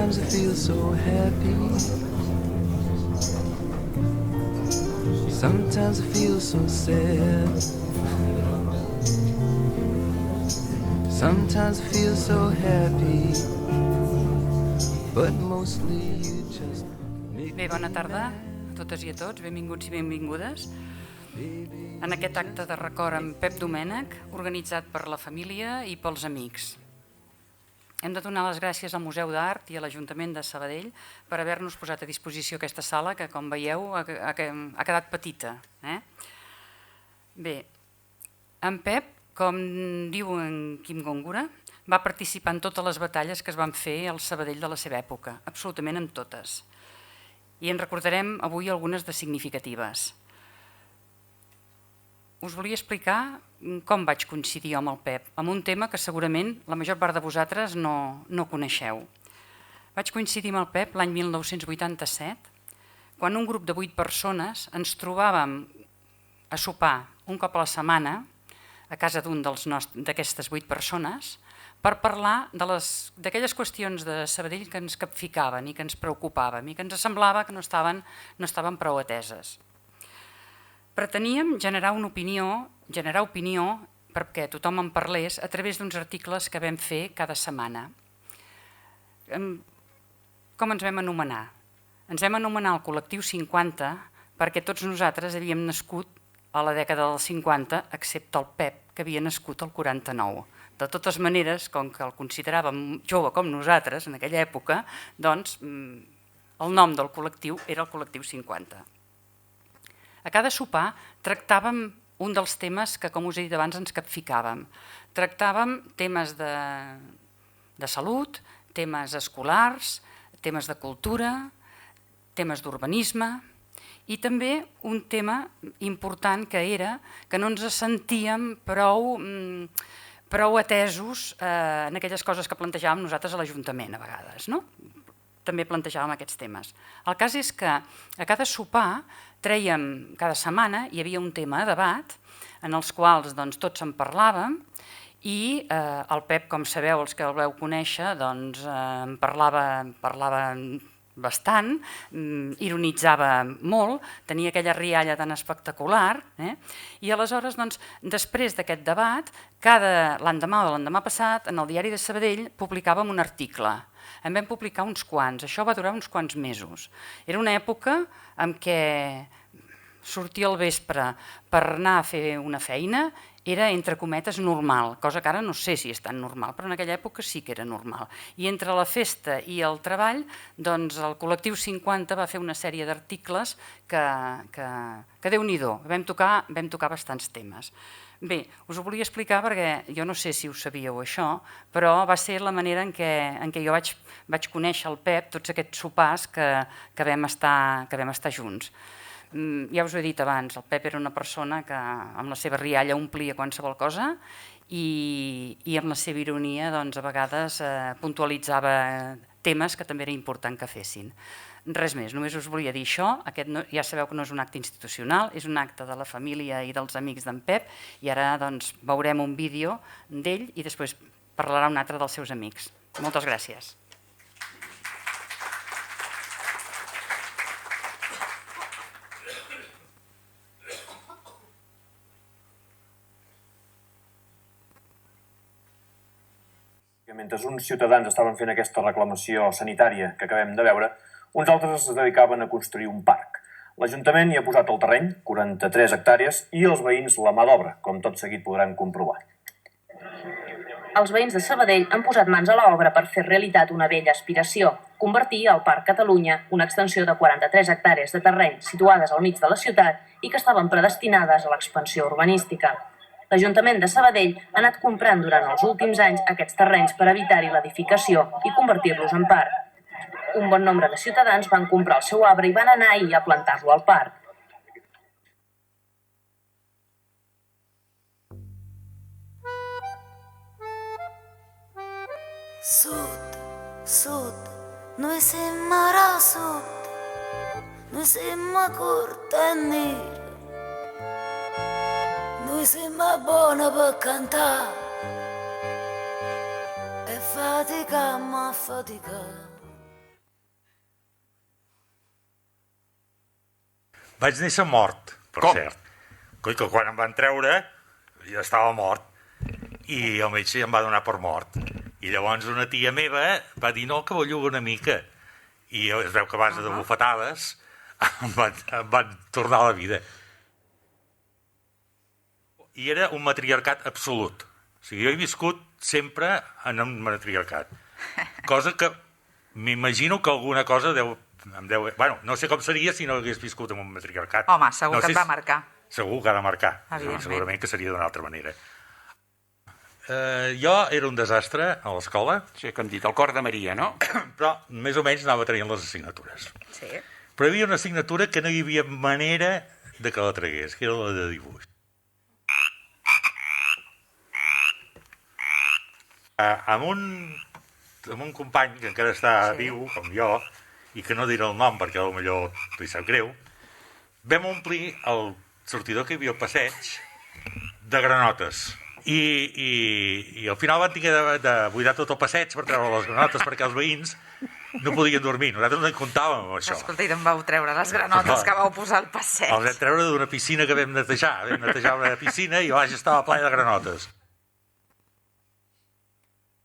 Sometimes I feel so happy. Sometimes I feel so sad. Sometimes I feel so happy. But mostly you just make Bé, bona tarda a totes i a tots, benvinguts i benvingudes en aquest acte de record amb Pep Domènech, organitzat per la família i pels amics. Hem de donar les gràcies al Museu d'Art i a l'Ajuntament de Sabadell per haver-nos posat a disposició aquesta sala que, com veieu, ha quedat petita. Bé, en Pep, com diu en Quim Góngora, va participar en totes les batalles que es van fer al Sabadell de la seva època, absolutament en totes. I en recordarem avui algunes de significatives. Us volia explicar com vaig coincidir amb el Pep, amb un tema que segurament la major part de vosaltres no coneixeu. Vaig coincidir amb el Pep l'any 1987, quan un grup de 8 persones ens trobàvem a sopar un cop a la setmana a casa d'un d'aquestes 8 persones per parlar d'aquelles qüestions de Sabadell que ens capficaven i que ens preocupaven i que ens semblava que no estaven prou ateses. Preteníem generar opinió perquè tothom en parlés a través d'uns articles que vam fer cada setmana. Com ens vam anomenar? Ens vam anomenar el col·lectiu 50 perquè tots nosaltres havíem nascut a la dècada dels 50, excepte el Pep, que havia nascut al 49. De totes maneres, com que el consideràvem jove com nosaltres en aquella època, doncs el nom del col·lectiu era el col·lectiu 50. A cada sopar tractàvem un dels temes que, com us he dit abans, ens capficàvem. Tractàvem temes de salut, temes escolars, temes de cultura, temes d'urbanisme i també un tema important que era que no ens sentíem prou atesos en aquelles coses que plantejàvem nosaltres a l'Ajuntament a vegades, no? També plantejàvem aquests temes. El cas és que a cada sopar trèiem, cada setmana hi havia un tema a debat en els quals tots en parlàvem i el Pep, com sabeu, els que el veu conèixer, en parlava bastant, ironitzava molt, tenia aquella rialla tan espectacular i aleshores, després d'aquest debat, l'endemà o l'endemà passat, en el diari de Sabadell publicàvem un article. En vam publicar uns quants, això va durar uns quants mesos. Era una època en què sortir al vespre per anar a fer una feina era, entre cometes, normal, cosa que ara no sé si és tan normal, però en aquella època sí que era normal. I entre la festa i el treball, doncs el col·lectiu 50 va fer una sèrie d'articles que Déu-n'hi-do, vam tocar bastants temes. Bé, us ho volia explicar perquè jo no sé si ho sabíeu això, però va ser la manera en què jo vaig conèixer el Pep, tots aquests sopars que vam estar junts. Ja us ho he dit abans, el Pep era una persona que amb la seva rialla omplia qualsevol cosa i amb la seva ironia a vegades puntualitzava temes que també era important que fessin. Res més, només us volia dir això, ja sabeu que no és un acte institucional, és un acte de la família i dels amics d'en Pep i ara veurem un vídeo d'ell i després parlarà un altre dels seus amics. Moltes gràcies. Mentre uns ciutadans estaven fent aquesta reclamació sanitària que acabem de veure, uns altres es dedicaven a construir un parc. L'Ajuntament hi ha posat el terreny, 43 hectàrees, i els veïns la mà d'obra, com tot seguit podran comprovar. Els veïns de Sabadell han posat mans a l'obra per fer realitat una vella aspiració, convertir el Parc Catalunya, una extensió de 43 hectàrees de terreny situades al mig de la ciutat i que estaven predestinades a l'expansió urbanística. L'Ajuntament de Sabadell ha anat comprant durant els últims anys aquests terrenys per evitar-hi l'edificació i convertir-los en parc. Un bon nombre de ciutadans van comprar el seu arbre i van anar ahir a plantar-lo al parc. Sud, sud, noi siamo a sud, noi siamo a Cortenir. Noi siamo buoni per cantare e faticammo a faticare. Vaig néixer mort, per cert. Coi, que quan em van treure ja estava mort i el metge em va donar per mort. I llavors una tia meva va dir no, que belluga una mica. I es veu que a base de bufetades em van tornar a la vida. I era un matriarcat absolut. O sigui, jo he viscut sempre en un matriarcat. Cosa que m'imagino que alguna cosa Bueno, no sé com seria si no hagués viscut en un matriarcat. Home, segur que et va marcar. Segur que ha de marcar. Segurament que seria d'una altra manera. Jo era un desastre a l'escola. Sí, que hem dit, el cor de Maria, no? Però més o menys anava traient les assignatures. Sí. Però hi havia una assignatura que no hi havia manera de que la tragués, que era la de dibuix. Amb un company que encara està viu, com jo, i que no diré el nom perquè potser li sap greu, vam omplir el sortidor que hi havia al passeig de granotes. I al final van haver de buidar tot el passeig per treure les granotes perquè els veïns no podien dormir. Nosaltres no en comptàvem amb això. Escolta, i d'on vau treure les granotes que vau posar al passeig? Els vam treure d'una piscina que vam netejar. Vam netejar una piscina i baix estava ple de granotes.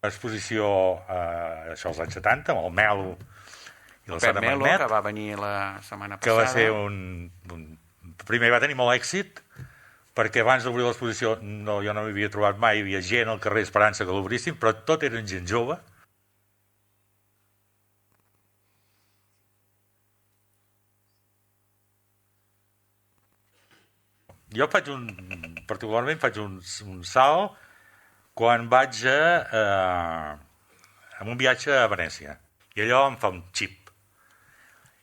Exposició això als anys 70, amb el Melo i la Sara Melo, Magnet, que va venir la setmana passada. que va ser primer va tenir molt èxit, perquè abans d'obrir l'exposició jo no m'havia trobat mai, hi havia gent al carrer esperant-se que l'obrissin, però tot eren gent jove. Jo particularment faig un salt quan vaig en un viatge a Venècia. I allò em fa un xip.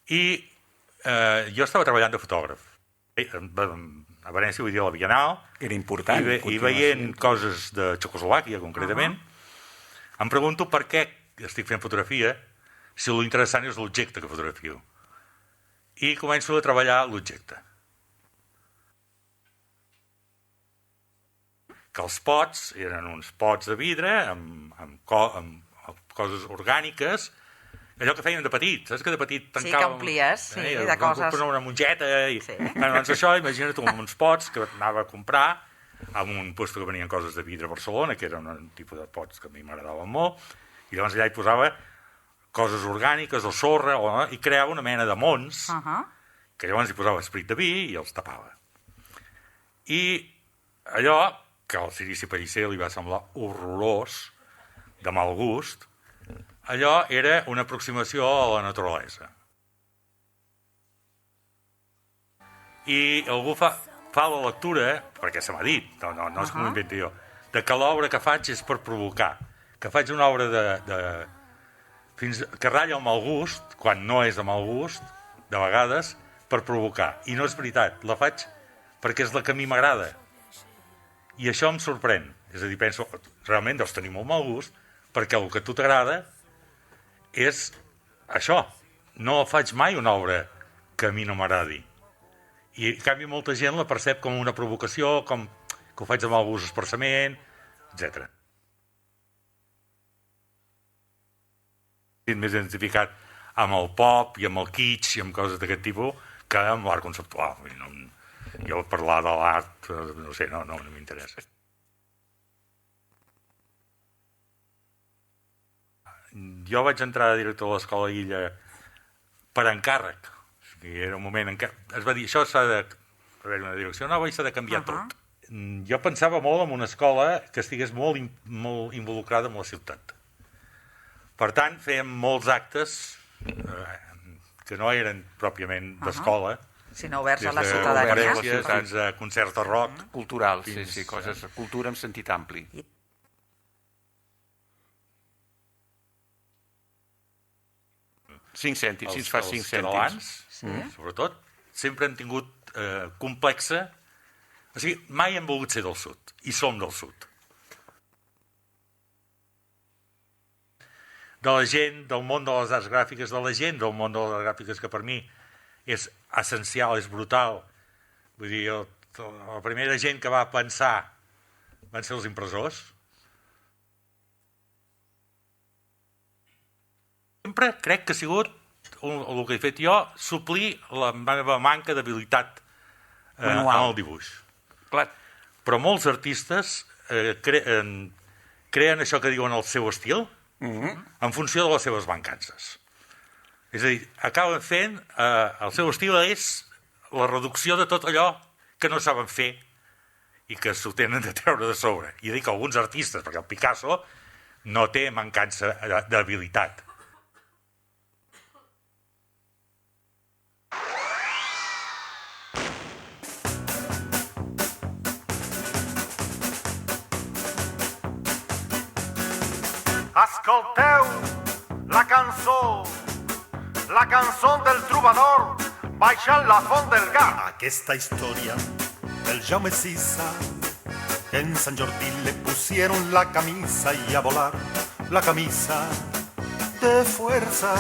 I jo estava treballant de fotògraf. A Venècia, vull dir, a la Bienal. Era important. I veient coses de Txecoslovàquia, concretament, em pregunto per què estic fent fotografia si l'interessant és l'objecte que fotografio. I començo a treballar l'objecte. Que els pots eren uns pots de vidre amb coses orgàniques, allò que feien de petit, saps que de petit tancàvem... Sí, que omplies, de coses... Una munteta i... Doncs això, imagina't uns pots que anava a comprar en un lloc que venien coses de vidre a Barcelona, que era un tipus de pots que a mi m'agradaven molt, i llavors allà hi posava coses orgàniques o sorra, i creava una mena de mons, que llavors hi posava esperit de vi i els tapava. I allò que al Cirici Pellicer li va semblar horrorós, de mal gust, allò era una aproximació a la naturalesa. I algú fa la lectura, perquè se m'ha dit, no és que m'ho inventi jo, de que l'obra que faig és per provocar, que faig una obra que ratlla el mal gust, quan no és de mal gust, de vegades, per provocar. I no és veritat, la faig perquè és la que a mi m'agrada. I això em sorprèn. És a dir, penso, realment deus tenir molt mal gust, perquè el que a tu t'agrada és això. No faig mai una obra que a mi no m'agradi. I, en canvi, molta gent la percep com una provocació, com que ho faig de mal gust expressament, etc. Més identificat amb el pop i amb el kitsch i amb coses d'aquest tipus que amb l'art conceptual. Jo parlar de l'art, no sé, no m'interessa. Jo vaig entrar a director de l'Escola Illa per encàrrec. Era un moment en què es va dir això s'ha de haver una direcció nova i s'ha de canviar tot. Jo pensava molt en una escola que estigués molt involucrada amb la ciutat. Per tant, fèiem molts actes que no eren pròpiament d'escola, sinó oberts a la ciutadania. Fins a concerts de rock. Cultural, sí, coses, cultura en sentit ampli. Cinc cèntims, si ens fa 5 cèntims. Els catalans, sobretot, sempre han tingut complexa... O sigui, mai hem volgut ser del sud, i som del sud. De la gent del món de les arts gràfiques, de la gent del món de les arts gràfiques, que per mi és essencial, és brutal. Vull dir, la primera gent que va pensar van ser els impressors. Sempre crec que ha sigut el que he fet jo, suplir la meva manca d'habilitat en el dibuix. Clar. Però molts artistes creen això que diuen el seu estil en funció de les seves mancances. És a dir, acaben fent... el seu estil és la reducció de tot allò que no saben fer i que s'ho tenen de treure de sobre. I dic alguns artistes, perquè el Picasso no té mancança d'habilitat. Escolteu la cançó del trobador baixant la font del Gard. Aquesta història del Jaume Sisa, que en San Jordi le pusieron la camisa y a volar la camisa de fuerza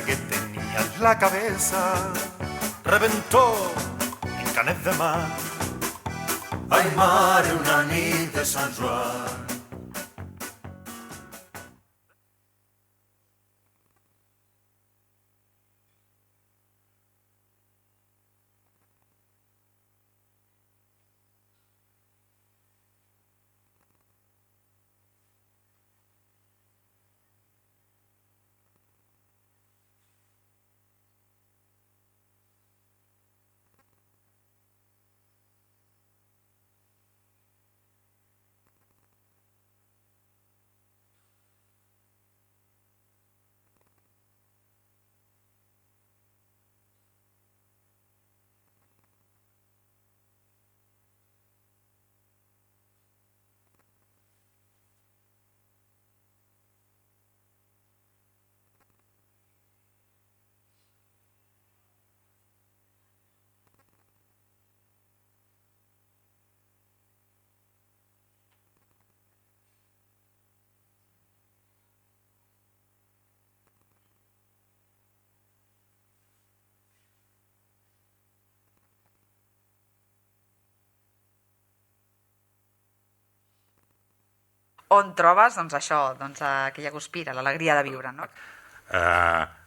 que tenía en la cabeza. Reventó en Canet de Mar, ay mare, una nit de Sant Joan. On trobes, doncs això, aquella guspira, l'alegria de viure, no?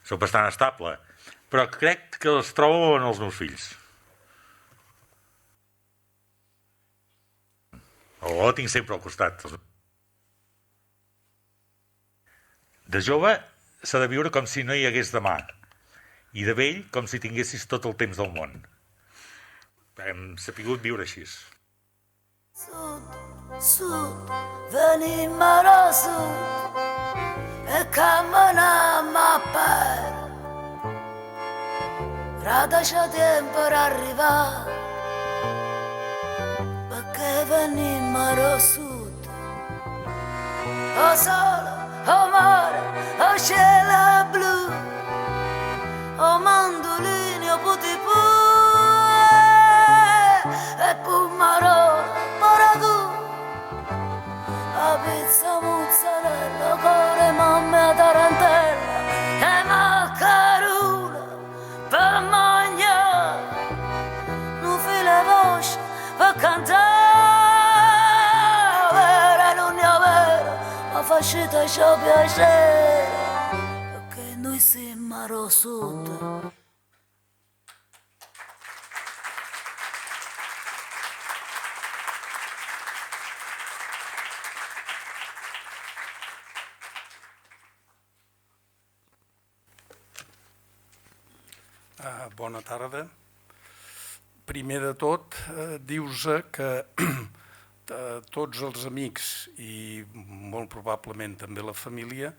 Soc bastant estable, però crec que els trobo en els meus fills. O tinc sempre al costat. De jove s'ha de viure com si no hi hagués demà, i de vell com si tinguessis tot el temps del món. Hem sapigut viure així. Sud, venim a sud, e camminam a per, radaci tempo per arrivare, perché venim a sud, o sole, o mare, o cielo blu, o mandolini, o putipu, e pumarola, paragu. La pizza mozzarella, core mamme a tarantella e maccaruna per mangiare, non file voce per cantare, vera non è vera, ma facete ciò piacere, perché noi siamo a sud. Bona tarda. Primer de tot, dius que tots els amics i molt probablement també la família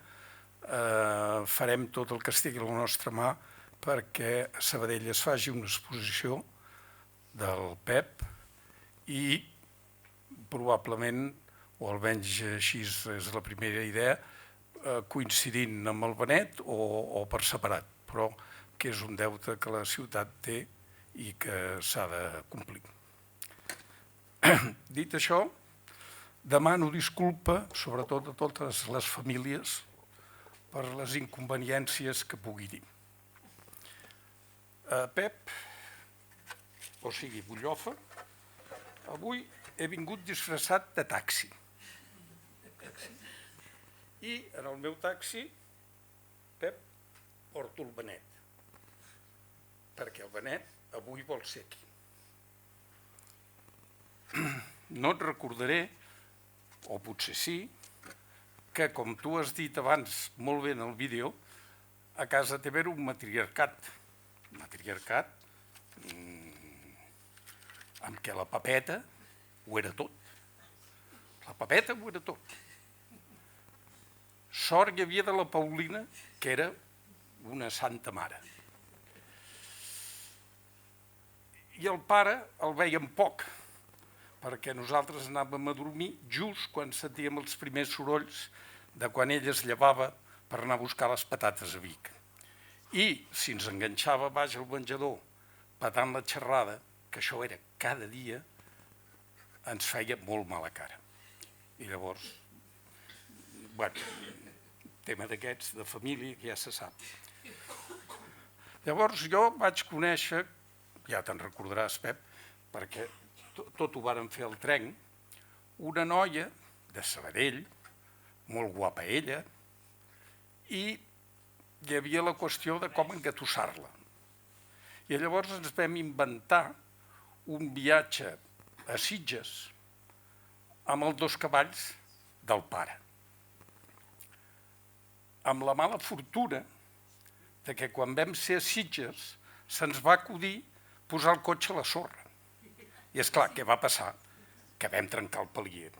farem tot el que estigui a la nostra mà perquè a Sabadell es faci una exposició del Pep i probablement, o almenys així és la primera idea, coincidint amb el Benet o per separat, però que és un deute que la ciutat té i que s'ha de complir. Dit això, demano disculpa, sobretot a totes les famílies, per les inconveniències que pugui dir. Pep, o sigui, Bullofa, avui he vingut disfressat de taxi. I en el meu taxi, Pep, porto el Benet, perquè el Benet avui vol ser aquí. No et recordaré, o potser sí, que com tu has dit abans molt bé en el vídeo, a casa teva era un matriarcat. Matriarcat amb què la papeta ho era tot. La papeta ho era tot. Sort hi havia de la Paulina, que era una santa mare. I el pare el veiem poc, perquè nosaltres anàvem a dormir just quan sentíem els primers sorolls de quan ell es llevava per anar a buscar les patates a Vic. I si ens enganxava baix al menjador patant la xerrada, que això era cada dia, ens feia molt mala cara. I llavors, bueno, tema d'aquests, de família, ja se sap. Llavors jo vaig conèixer, ja te'n recordaràs, Pep, perquè tot ho varen fer al tren, una noia de Sabadell, molt guapa ella, i hi havia la qüestió de com engatussar-la. I llavors ens vam inventar un viatge a Sitges amb els 2 cavalls del pare. Amb la mala fortuna de que quan vam ser a Sitges se'ns va acudir posar el cotxe a la sorra. I esclar, què va passar? Que vam trencar el palier.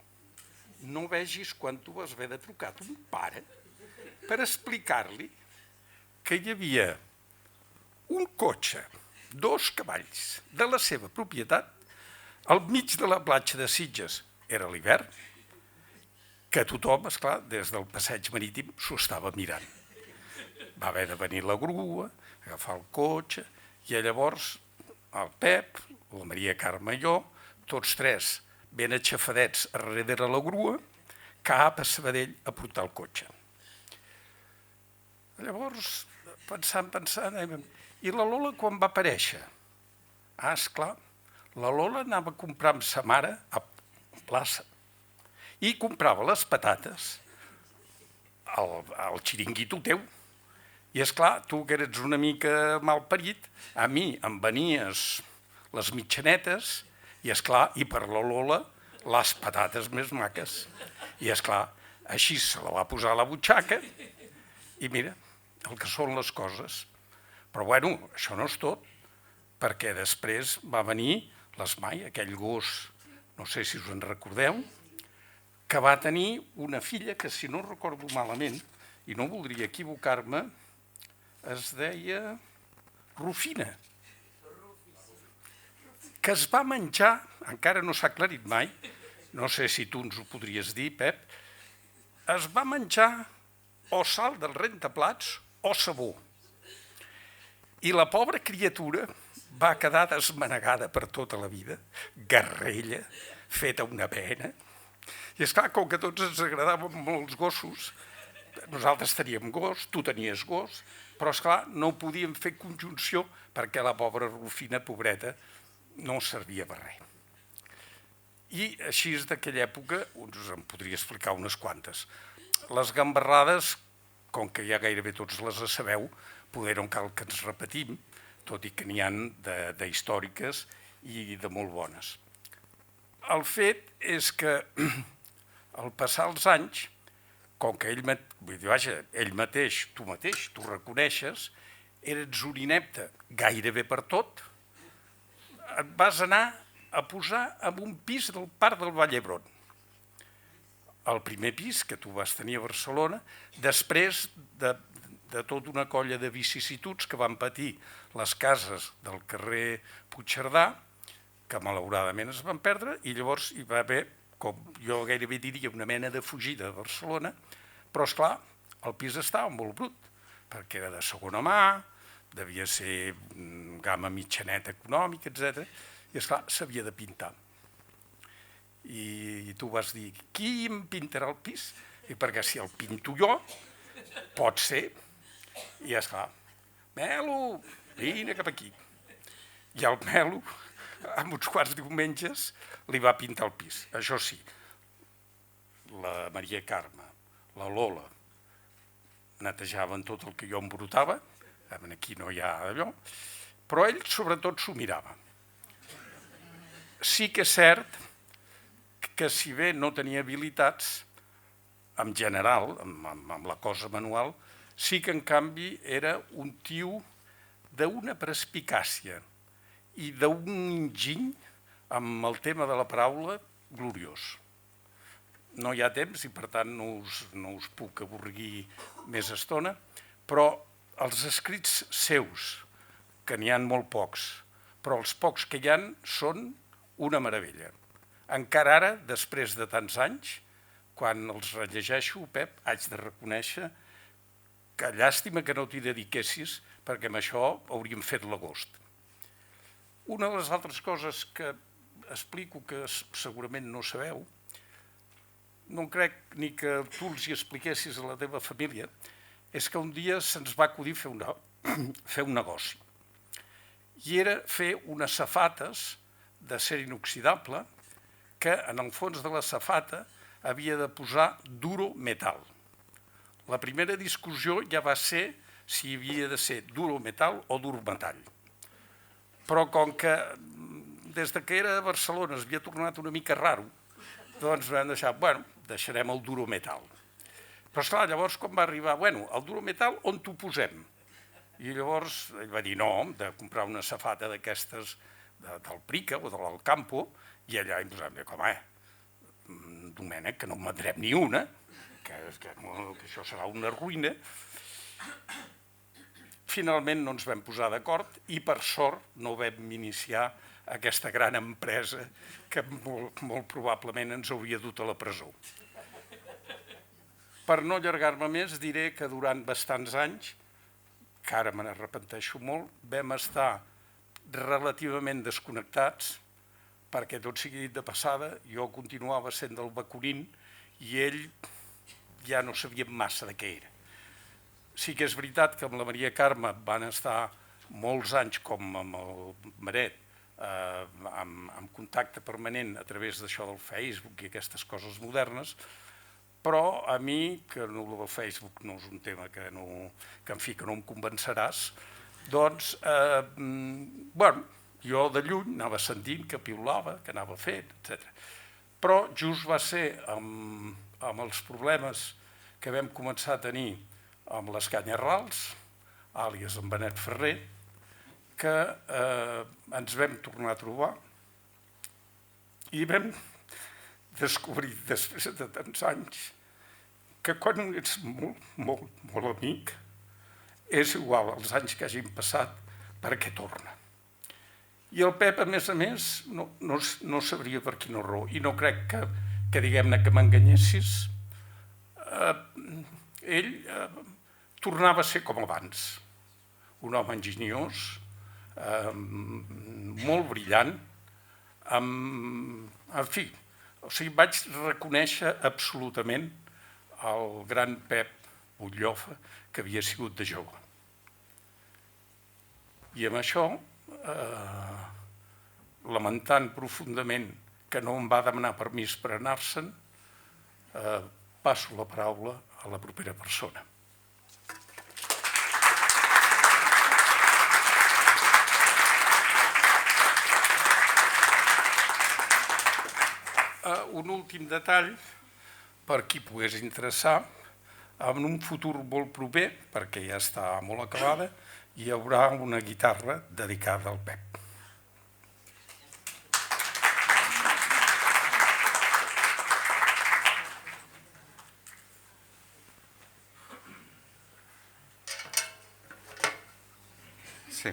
No vegis quan tu vas haver de trucar a ton pare per explicar-li que hi havia un cotxe, 2 cavalls de la seva propietat al mig de la platja de Sitges. Era l'hivern, que tothom, esclar, des del passeig marítim s'ho estava mirant. Va haver de venir la grua, agafar el cotxe, i llavors el Pep, la Maria Carme i jo, tots 3 ben aixafadets darrere la grua, cap a Sabadell a portar el cotxe. Llavors, pensant, i la Lola quan va aparèixer? Ah, esclar, la Lola anava a comprar amb sa mare a plaça i comprava les patates al xiringuito teu. I esclar, tu que eres una mica malparit, a mi em venies les mitjanetes i esclar, i per la Lola les patates més maques. I esclar, així se la va posar a la butxaca i mira, el que són les coses. Però bueno, això no és tot, perquè després va venir l'Esmai, aquell gos, no sé si us en recordeu, que va tenir una filla que, si no recordo malament, i no voldria equivocar-me, es deia Rufina, que es va menjar, encara no s'ha aclarit mai, no sé si tu ens ho podries dir, Pep, es va menjar o sal del rentaplats o sabó. I la pobra criatura va quedar desmanegada per tota la vida, garrella, feta una pena. I esclar, com que tots ens agradaven molt els gossos, nosaltres teníem gos, tu tenies gos, però esclar, no ho podíem fer conjunció perquè la pobra Rufina, pobreta, no servia per res. I així és d'aquella època, us en podria explicar unes quantes. Les gambarrades, com que ja gairebé tots les sabeu, poder no cal que ens repetim, tot i que n'hi ha d'històriques i de molt bones. El fet és que al passar els anys, com que ell mateix, tu reconeixes, eres un inepte gairebé per tot, et vas anar a posar en un pis del Parc del Vall d'Hebron. El primer pis que tu vas tenir a Barcelona, després de tota una colla de vicissituds que van patir les cases del carrer Puigcerdà, que malauradament es van perdre, i llavors hi va haver, com jo gairebé diria, una mena de fugida de Barcelona, però esclar, el pis estava molt brut, perquè era de segona mà, devia ser gamma mitjaneta econòmica, etc. I esclar, s'havia de pintar. I tu vas dir, qui em pintarà el pis? I perquè si el pinto jo, pot ser. I esclar, Melo, vine cap aquí. I el Melo, amb uns quants diumenges, li va pintar el pis. Això sí, la Maria Carme, la Lola, netejaven tot el que jo embrutava, aquí no hi ha allò, però ell sobretot s'ho mirava. Sí que és cert que si bé no tenia habilitats, en general, amb la cosa manual, sí que en canvi era un tio d'una perspicàcia i d'un enginy amb el tema de la paraula gloriós. No hi ha temps i per tant no us puc avorrir més estona, però els escrits seus, que n'hi ha molt pocs, però els pocs que hi ha són una meravella. Encara ara, després de tants anys, quan els rellegeixo, Pep, haig de reconèixer que llàstima que no t'hi dediquessis, perquè amb això hauríem fet l'agost. Una de les altres coses que explico que segurament no sabeu, no crec ni que tu els hi expliquessis a la teva família, és que un dia se'ns va acudir fer un negoci. I era fer unes safates d'acer inoxidable que en el fons de la safata havia de posar duro metal. La primera discussió ja va ser si havia de ser duro metal o dur metall. Però com que des que era a Barcelona es havia tornat una mica raro, doncs vam deixar, deixarem el duro metal. Però esclar, llavors quan va arribar, el duro metal on t'ho posem? I llavors ell va dir, no, hem de comprar una safata d'aquestes del Prica o de l'Alcampo, i allà em posem, Domènec, que no en vendrem ni una, que això serà una ruïna. Finalment no ens vam posar d'acord i per sort no vam iniciar aquesta gran empresa que molt probablement ens hauria dut a la presó. Per no allargar-me més, diré que durant bastants anys, que ara me n'arrepenteixo molt, vam estar relativament desconnectats, perquè tot sigui dit de passada, jo continuava sent del Bacorín i ell ja no sabia massa de què era. Sí que és veritat que amb la Maria Carme van estar molts anys, com amb el Maret, en contacte permanent a través d'això del Facebook i aquestes coses modernes, però a mi, que el del Facebook no és un tema que no em convenceràs, doncs, jo de lluny anava sentint que piulava, que anava fent, etc. Però just va ser amb els problemes que vam començar a tenir amb les Canyarrals, àlies en Benet Ferrer, que ens vam tornar a trobar i vam descobrir, després de tants anys, que quan ets molt amic, és igual els anys que hagin passat perquè torna. I el Pep, a més, no sabria per quina raó, i no crec que diguem-ne que m'enganyessis, ell tornava a ser com abans, un home enginyós, molt brillant, en fi, vaig reconèixer absolutament el gran Pep Butllofa que havia sigut de jove. I amb això, lamentant profundament que no em va demanar permís per anar-se'n, passo la paraula a la propera persona. Un últim detall, per qui pogués interessar, en un futur molt proper, perquè ja està molt acabada, hi haurà una guitarra dedicada al Pep. Sí.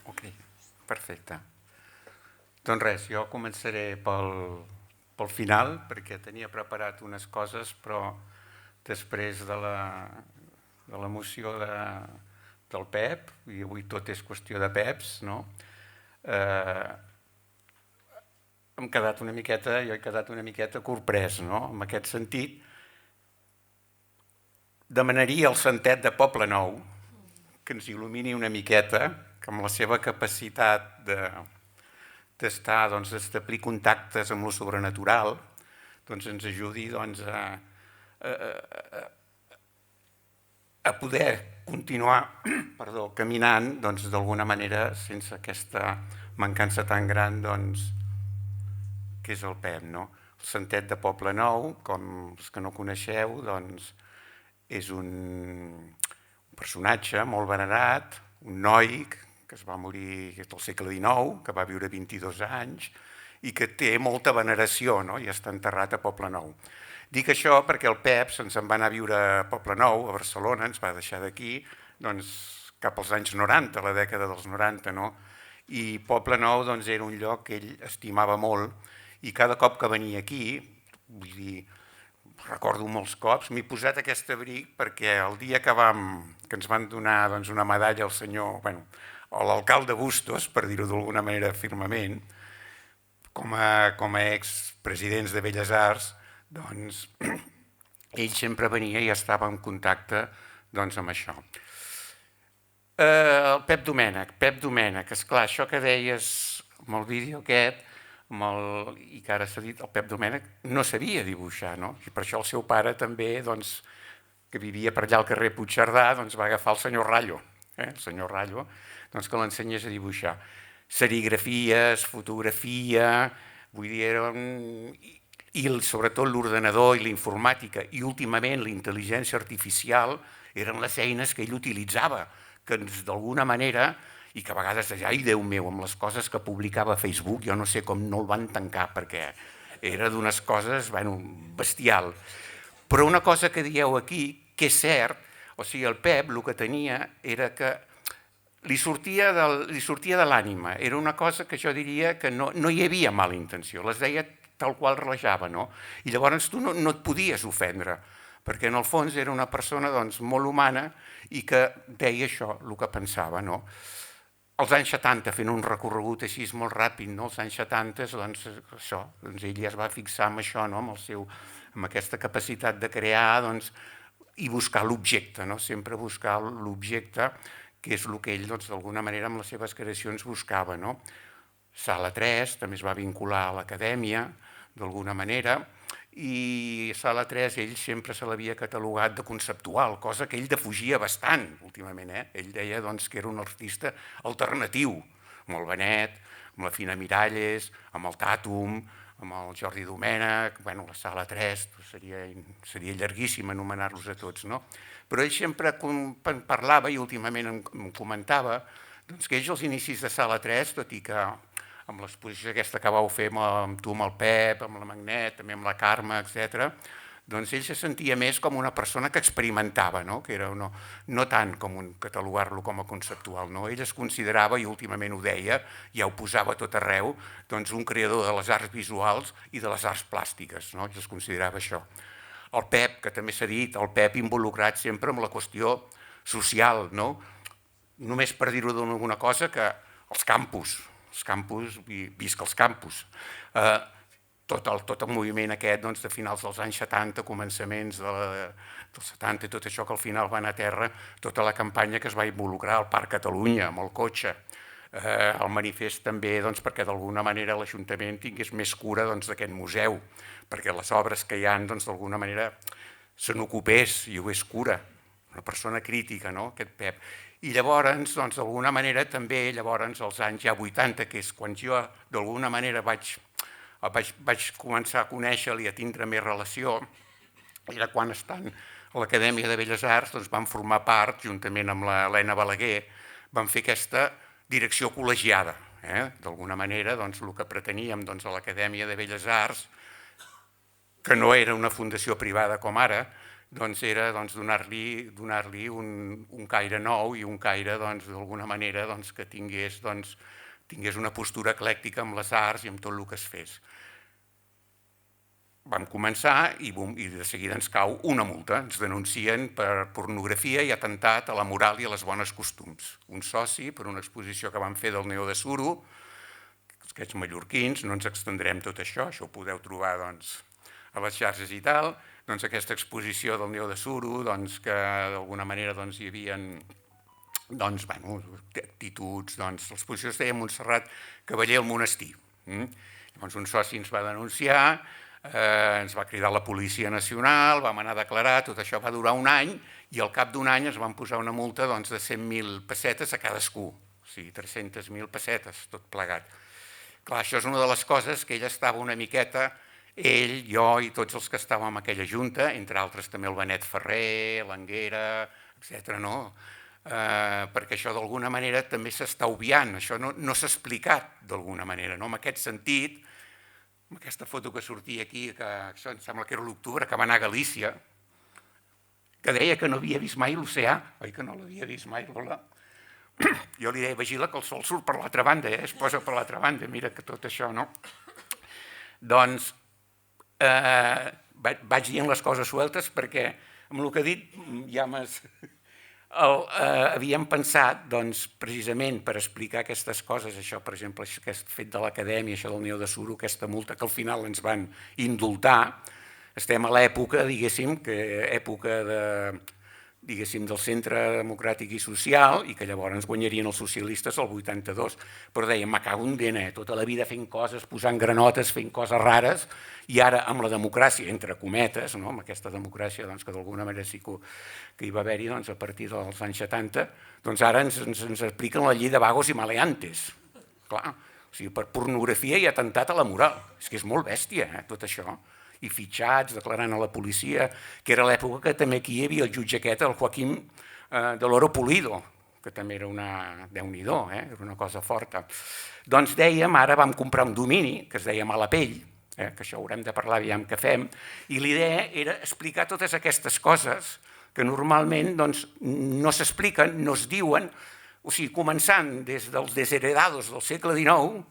Ok, perfecte. Doncs res, jo començaré pel final, perquè tenia preparat unes coses, però després de l'emoció del Pep, i avui tot és qüestió de Peps, no? Jo he quedat una miqueta corprès, no? En aquest sentit, demanaria al Santet de Poble Nou que ens il·lumini una miqueta, que amb la seva capacitat d'establir contactes amb lo sobrenatural, doncs ens ajudi a a poder continuar caminant d'alguna manera sense aquesta mancança tan gran que és el Pep. El Santet de Poble Nou, com els que no coneixeu, és un personatge molt venerat, un noi que es va morir al segle XIX, que va viure 22 anys i que té molta veneració i està enterrat a Poble Nou. Dic això perquè el Pep se'ns en va anar a viure a Poble Nou, a Barcelona, ens va deixar d'aquí cap als anys 90, la dècada dels 90, i Poble Nou era un lloc que ell estimava molt i cada cop que venia aquí, vull dir, recordo molts cops, m'he posat aquest abric perquè el dia que ens van donar una medalla al senyor, a l'alcalde Bustos, per dir-ho d'alguna manera firmament, com a expresidents de Belles Arts, ell sempre venia i estava en contacte amb això. El Pep Domènech, esclar, això que deies amb el vídeo aquest, i que ara s'ha dit, el Pep Domènech no sabia dibuixar, i per això el seu pare també, que vivia per allà al carrer Puigcerdà, va agafar el senyor Rallo, que l'ensenyés a dibuixar. Serigrafies, fotografia, vull dir, i sobretot l'ordenador i la informàtica i últimament la intel·ligència artificial eren les eines que ell utilitzava, que d'alguna manera, i que a vegades deia, ai Déu meu, amb les coses que publicava a Facebook, jo no sé com no el van tancar, perquè era d'unes coses, bestial. Però una cosa que dieu aquí, que és cert, o sigui, el Pep el que tenia era que li sortia de l'ànima, era una cosa que jo diria que no hi havia mala intenció, les deia tal qual relejava, i llavors tu no et podies ofendre, perquè en el fons era una persona molt humana i que deia això, el que pensava. Als anys 70, fent un recorregut així molt ràpid, als anys 70, ell ja es va fixar en això, amb aquesta capacitat de crear i buscar l'objecte, sempre buscar l'objecte, que és el que ell d'alguna manera amb les seves creacions buscava. Sala 3 també es va vincular a l'acadèmia, d'alguna manera, i Sala 3 ell sempre se l'havia catalogat de conceptual, cosa que ell defugia bastant últimament. Ell deia que era un artista alternatiu, amb el Benet, amb la Fina Miralles, amb el Tàtum, amb el Jordi Domènech, la Sala 3, seria llarguíssim anomenar-los a tots, però ell sempre parlava i últimament em comentava que ells als inicis de Sala 3, tot i que amb l'exposició aquesta que vau fer amb tu, amb el Pep, amb la Magnet, també amb la Carme, etc., ell se sentia més com una persona que experimentava, que era no tant com catalogar-lo com a conceptual. Ell es considerava, i últimament ho deia, ja ho posava a tot arreu, un creador de les arts visuals i de les arts plàstiques, ell es considerava això. El Pep, que també s'ha dit, el Pep involucrat sempre amb la qüestió social, només per dir-ho d'alguna cosa, que els campus, visca els campus, tot el moviment aquest de finals dels anys 70, començaments dels 70 i tot això que al final va anar a terra, tota la campanya que es va involucrar al Parc Catalunya, amb el cotxe, el manifest també perquè d'alguna manera l'Ajuntament tingués més cura d'aquest museu, perquè les obres que hi ha d'alguna manera se n'ocupés i ho és cura, una persona crítica, aquest Pep. I llavors, d'alguna manera, també als anys ja 80, que és quan jo d'alguna manera vaig començar a conèixer-lo i a tindre més relació, era quan estant a l'Acadèmia de Belles Arts van formar part, juntament amb l'Helena Balaguer, van fer aquesta direcció col·legiada. D'alguna manera, el que preteníem a l'Acadèmia de Belles Arts, que no era una fundació privada com ara, era donar-li un caire nou i un caire d'alguna manera que tingués una postura eclèctica amb les arts i amb tot el que es fes. Vam començar i de seguida ens cau una multa, ens denuncien per pornografia i atemptat a la moral i a les bones costums. Un soci per una exposició que vam fer del Neo de Suro, aquests mallorquins, no ens extendrem tot això, això ho podeu trobar a les xarxes i tal, aquesta exposició del Neo de Suro, que d'alguna manera hi havia actituds, l'exposició es deia Montserrat Cavaller al monestir. Llavors un soci ens va denunciar ens va cridar la Policia Nacional, vam anar a declarar, tot això va durar un any i al cap d'un any es van posar una multa de 100.000 pessetes a cadascú, o sigui, 300.000 pessetes, tot plegat. Clar, això és una de les coses que ell estava una miqueta, ell, jo i tots els que estàvem en aquella junta, entre altres també el Benet Ferrer, l'Anguera, etc. Perquè això d'alguna manera també s'està obviant, això no s'ha explicat d'alguna manera, en aquest sentit, amb aquesta foto que sortia aquí, que això em sembla que era l'octubre, que va anar a Galícia, que deia que no havia vist mai l'oceà, oi que no l'havia vist mai, Lola? Jo li deia, vigila que el sol surt per l'altra banda, es posa per l'altra banda, mira que tot això, no? Doncs vaig dient les coses sueltes perquè amb el que he dit ja m'has... Havíem pensat, doncs, precisament per explicar aquestes coses, això, per exemple, aquest fet de l'acadèmia, això del Niu de Suro, aquesta multa que al final ens van indultar, estem a l'època, diguéssim, del Centre Democràtic i Social i que llavors guanyarien els socialistes el 82. Però dèiem, me cago en dena, tota la vida fent coses, posant granotes, fent coses rares, i ara amb la democràcia, entre cometes, amb aquesta democràcia que d'alguna manera sí que hi va haver-hi a partir dels anys 70, doncs ara ens apliquen la llei de vagos i maleantes. Clar, o sigui, per pornografia i atemptat a la moral. És que és molt bèstia, tot això. I fitxats, declarant a la policia, que era l'època que també aquí hi havia el jutge aquest, el Joaquim de l'Oro Pulido, que també era una... Déu-n'hi-do, era una cosa forta. Doncs dèiem, ara vam comprar un domini, que es deia Malapell, que això haurem de parlar, aviam què fem, i l'idea era explicar totes aquestes coses que normalment no s'expliquen, no es diuen, o sigui, començant des dels desheredados del segle XIX,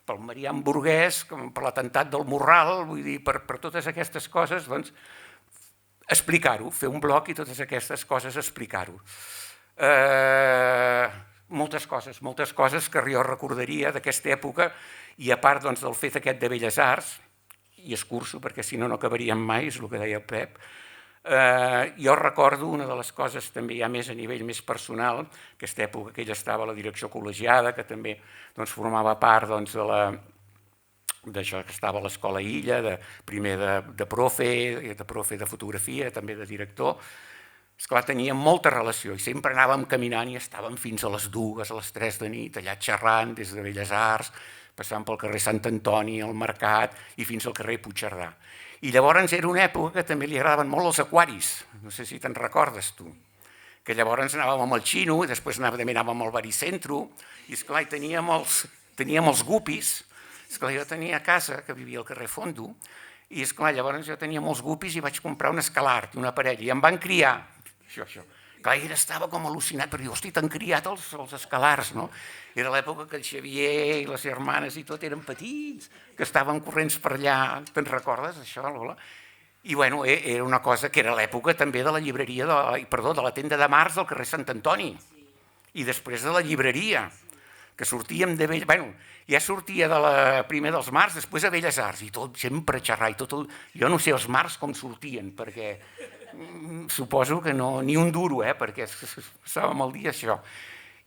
pel Marian Burguès, per l'atemptat del Morral, vull dir, per totes aquestes coses, doncs, explicar-ho, fer un bloc i totes aquestes coses explicar-ho. Moltes coses que jo recordaria d'aquesta època, i a part del fet aquest de Belles Arts, i escurço perquè si no no acabaríem mai, és el que deia el Pep, jo recordo una de les coses també ja més a nivell més personal, aquesta època que ell estava a la direcció col·legiada, que també formava part d'això que estava a l'Escola Illa, primer de profe de fotografia, també de director. Esclar, teníem molta relació i sempre anàvem caminant i estàvem fins a les 2, a les 3 de nit, allà xerrant des de Belles Arts, passant pel carrer Sant Antoni, al Mercat i fins al carrer Puigcerdà. I llavors era una època que també li agradaven molt els aquaris, no sé si te'n recordes tu, que llavors anàvem amb el Xino i després també anàvem al Baricentro i esclar, teníem els gupis, esclar, jo tenia a casa, que vivia al carrer Fondo, i esclar, llavors jo tenia molts gupis i vaig comprar un escalart, una parella, i em van criar, això. Clar, ell estava com al·lucinat, però diu, hosti, t'han criat els escalarts, no? Era l'època que el Xavier i les germanes i tot eren petits, que estaven corrents per allà, te'n recordes, això, Lola? I, bueno, era una cosa que era l'època també de la llibreria, de la tenda de març del carrer Sant Antoni, i després de la llibreria, que sortíem de Belles... Bueno, ja sortia primer dels març, després a Belles Arts, i tot sempre a xerrar, i tot el... Jo no sé els març com sortien, perquè suposo que no, ni un duro, perquè estàvem al dia això.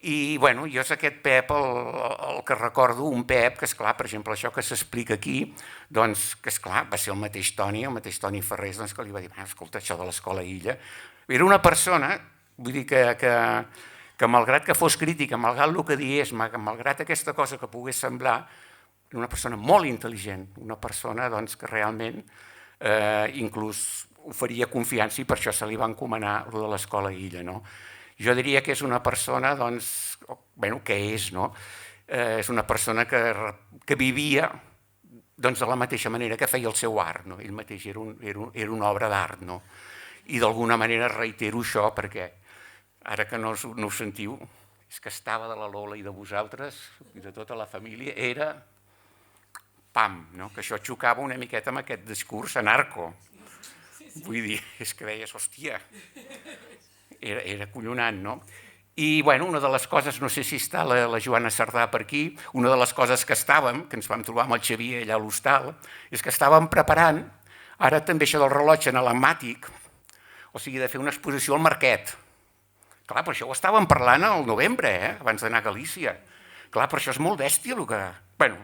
I, bueno, jo és aquest Pep el que recordo, un Pep que, esclar, per exemple, això que s'explica aquí, doncs, que, esclar, va ser el mateix Toni Ferrés, doncs, que li va dir, escolta, això de l'Escola Illa. Era una persona, vull dir que malgrat que fos crítica, malgrat el que digués, malgrat aquesta cosa que pogués semblar, era una persona molt intel·ligent, una persona, doncs, que realment inclús oferia confiança i per això se li va encomanar el de l'Escola Illa, no? Jo diria que és una persona, doncs, bueno, que és, no? És una persona que vivia de la mateixa manera que feia el seu art, no? Ell mateix era una obra d'art, no? I d'alguna manera reitero això perquè, ara que no ho sentiu, és que estava de la Lola i de vosaltres, i de tota la família, era pam, no? Que això xocava una miqueta amb aquest discurs anarco. Vull dir, és que deies, hòstia, era acollonant, no? I, bueno, una de les coses, no sé si està la Joana Sardà per aquí, una de les coses que ens vam trobar amb el Xavier allà a l'hostal, és que estàvem preparant, ara també això del rellotge analemàtic, o sigui, de fer una exposició al Marquet. Clar, per això ho estàvem parlant al novembre, abans d'anar a Galícia. Clar, per això és molt bèstia el que... Bueno,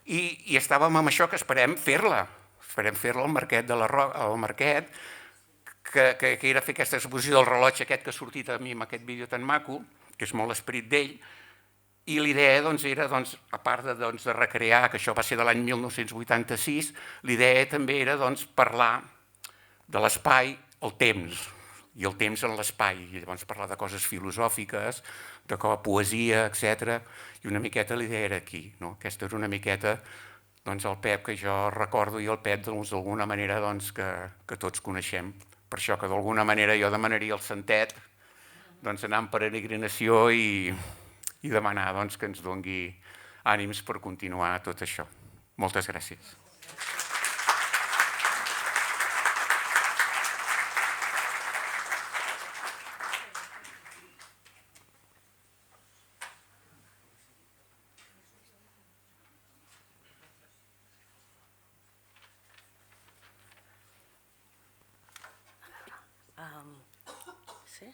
i estàvem amb això que esperem fer-la. farem fer-la al Marquet de la Roca, al Marquet, que era fer aquesta exposició del rellotge aquest que ha sortit a mi amb aquest vídeo tan maco, que és molt l'esperit d'ell, i l'idea era, a part de recrear, que això va ser de l'any 1986, l'idea també era parlar de l'espai, el temps, i el temps en l'espai, i llavors parlar de coses filosòfiques, de poesia, etc. I una miqueta l'idea era aquí. Aquesta era una miqueta el Pep que jo recordo i el Pep d'alguna manera que tots coneixem. Per això que d'alguna manera jo demanaria al Santet anar en peregrinació i demanar que ens doni ànims per continuar tot això. Moltes gràcies. Sí?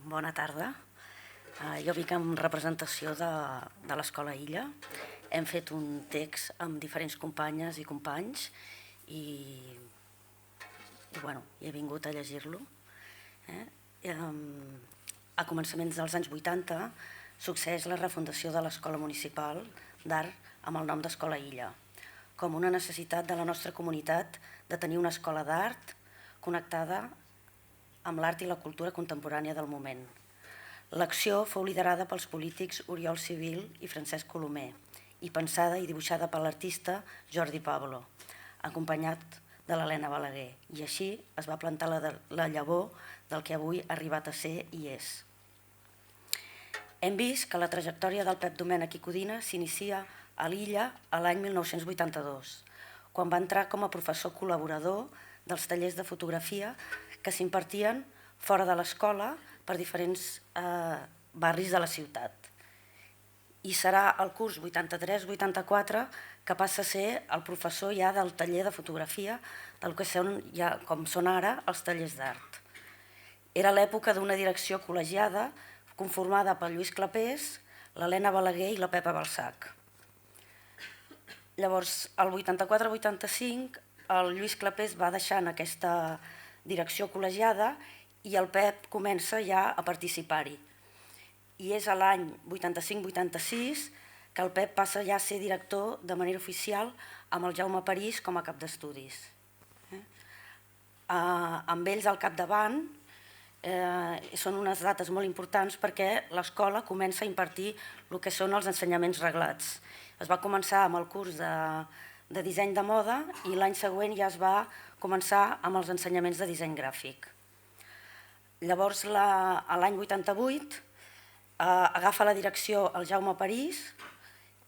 Bona tarda. Jo vinc en representació de l'Escola Illa. Hem fet un text amb diferents companyes i companys i he vingut a llegir-lo. A començaments dels anys 80 succeeix la refundació de l'Escola Municipal d'Art amb el nom d'Escola Illa, com una necessitat de la nostra comunitat de tenir una escola d'art connectada amb l'art i la cultura contemporània del moment. L'acció fou liderada pels polítics Oriol Civil i Francesc Colomer i pensada i dibuixada per l'artista Jordi Pablo, acompanyat de l'Helena Balaguer, i així es va plantar la llavor del que avui ha arribat a ser i és. Hem vist que la trajectòria del Pep Domènech i Codina s'inicia a l'Illa l'any 1982, quan va entrar com a professor col·laborador dels tallers de fotografia que s'impartien fora de l'escola per diferents barris de la ciutat. I serà el curs 83-84 que passa a ser el professor ja del taller de fotografia, del que són, com són ara, els tallers d'art. Era l'època d'una direcció col·legiada conformada per Lluís Clapés, l'Helena Balaguer i la Pepa Balsac. Llavors, el 84-85, el Lluís Clapés va deixant aquesta direcció col·legiada i el Pep comença ja a participar-hi. I és a l'any 85-86 que el Pep passa ja a ser director de manera oficial amb el Jaume París com a cap d'estudis. Amb ells al capdavant són unes dates molt importants perquè l'escola comença a impartir el que són els ensenyaments reglats. Es va començar amb el curs de disseny de moda i l'any següent ja es va començar amb els ensenyaments de disseny gràfic. Llavors, l'any 88, agafa la direcció el Jaume París,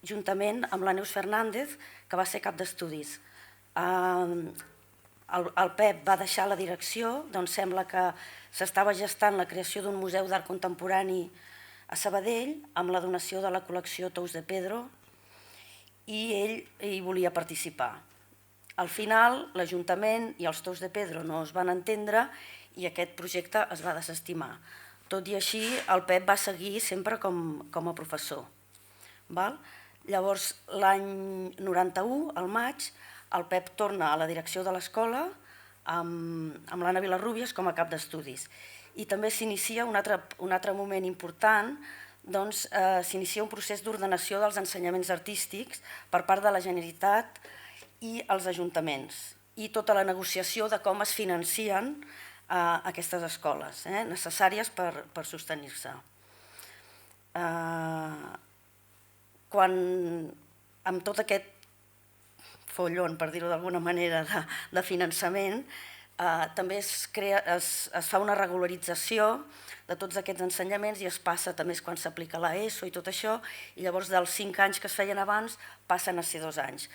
juntament amb la Neus Fernández, que va ser cap d'estudis. El Pep va deixar la direcció, doncs sembla que s'estava gestant la creació d'un museu d'art contemporani a Sabadell, amb la donació de la col·lecció Tous de Pedro, i ell hi volia participar. Al final, l'Ajuntament i els Tous de Pedro no es van entendre i aquest projecte es va desestimar. Tot i així, el Pep va seguir sempre com a professor. Llavors, l'any 91, al maig, el Pep torna a la direcció de l'escola amb l'Anna Vilarrubias com a cap d'estudis. I també s'inicia un altre moment important, doncs s'inicia un procés d'ordenació dels ensenyaments artístics per part de la Generalitat i els ajuntaments, i tota la negociació de com es financien aquestes escoles necessàries per sostenir-se. Quan amb tot aquest follon, per dir-ho d'alguna manera, de finançament, també es fa una regularització de tots aquests ensenyaments i es passa, també és quan s'aplica l'ESO i tot això, i llavors dels 5 anys que es feien abans passen a ser 2 anys.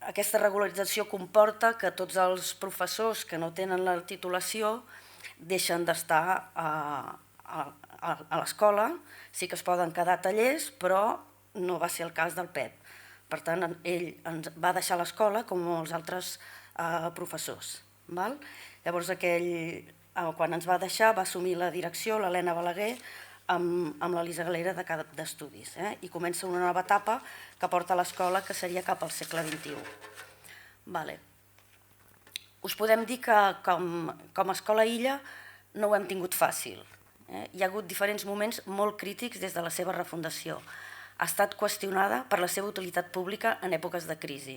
Aquesta regularització comporta que tots els professors que no tenen la titulació deixen d'estar a l'escola, sí que es poden quedar a tallers, però no va ser el cas del Pep. Per tant, ell ens va deixar l'escola com els altres professors. Llavors, quan ens va deixar, va assumir la direcció l'Helena Balaguer amb l'Elisa Galera de cap d'estudis. I comença una nova etapa que porta l'escola, que seria cap al segle XXI. Us podem dir que com a Escola Illa no ho hem tingut fàcil. Hi ha hagut diferents moments molt crítics des de la seva refundació. Ha estat qüestionada per la seva utilitat pública en èpoques de crisi.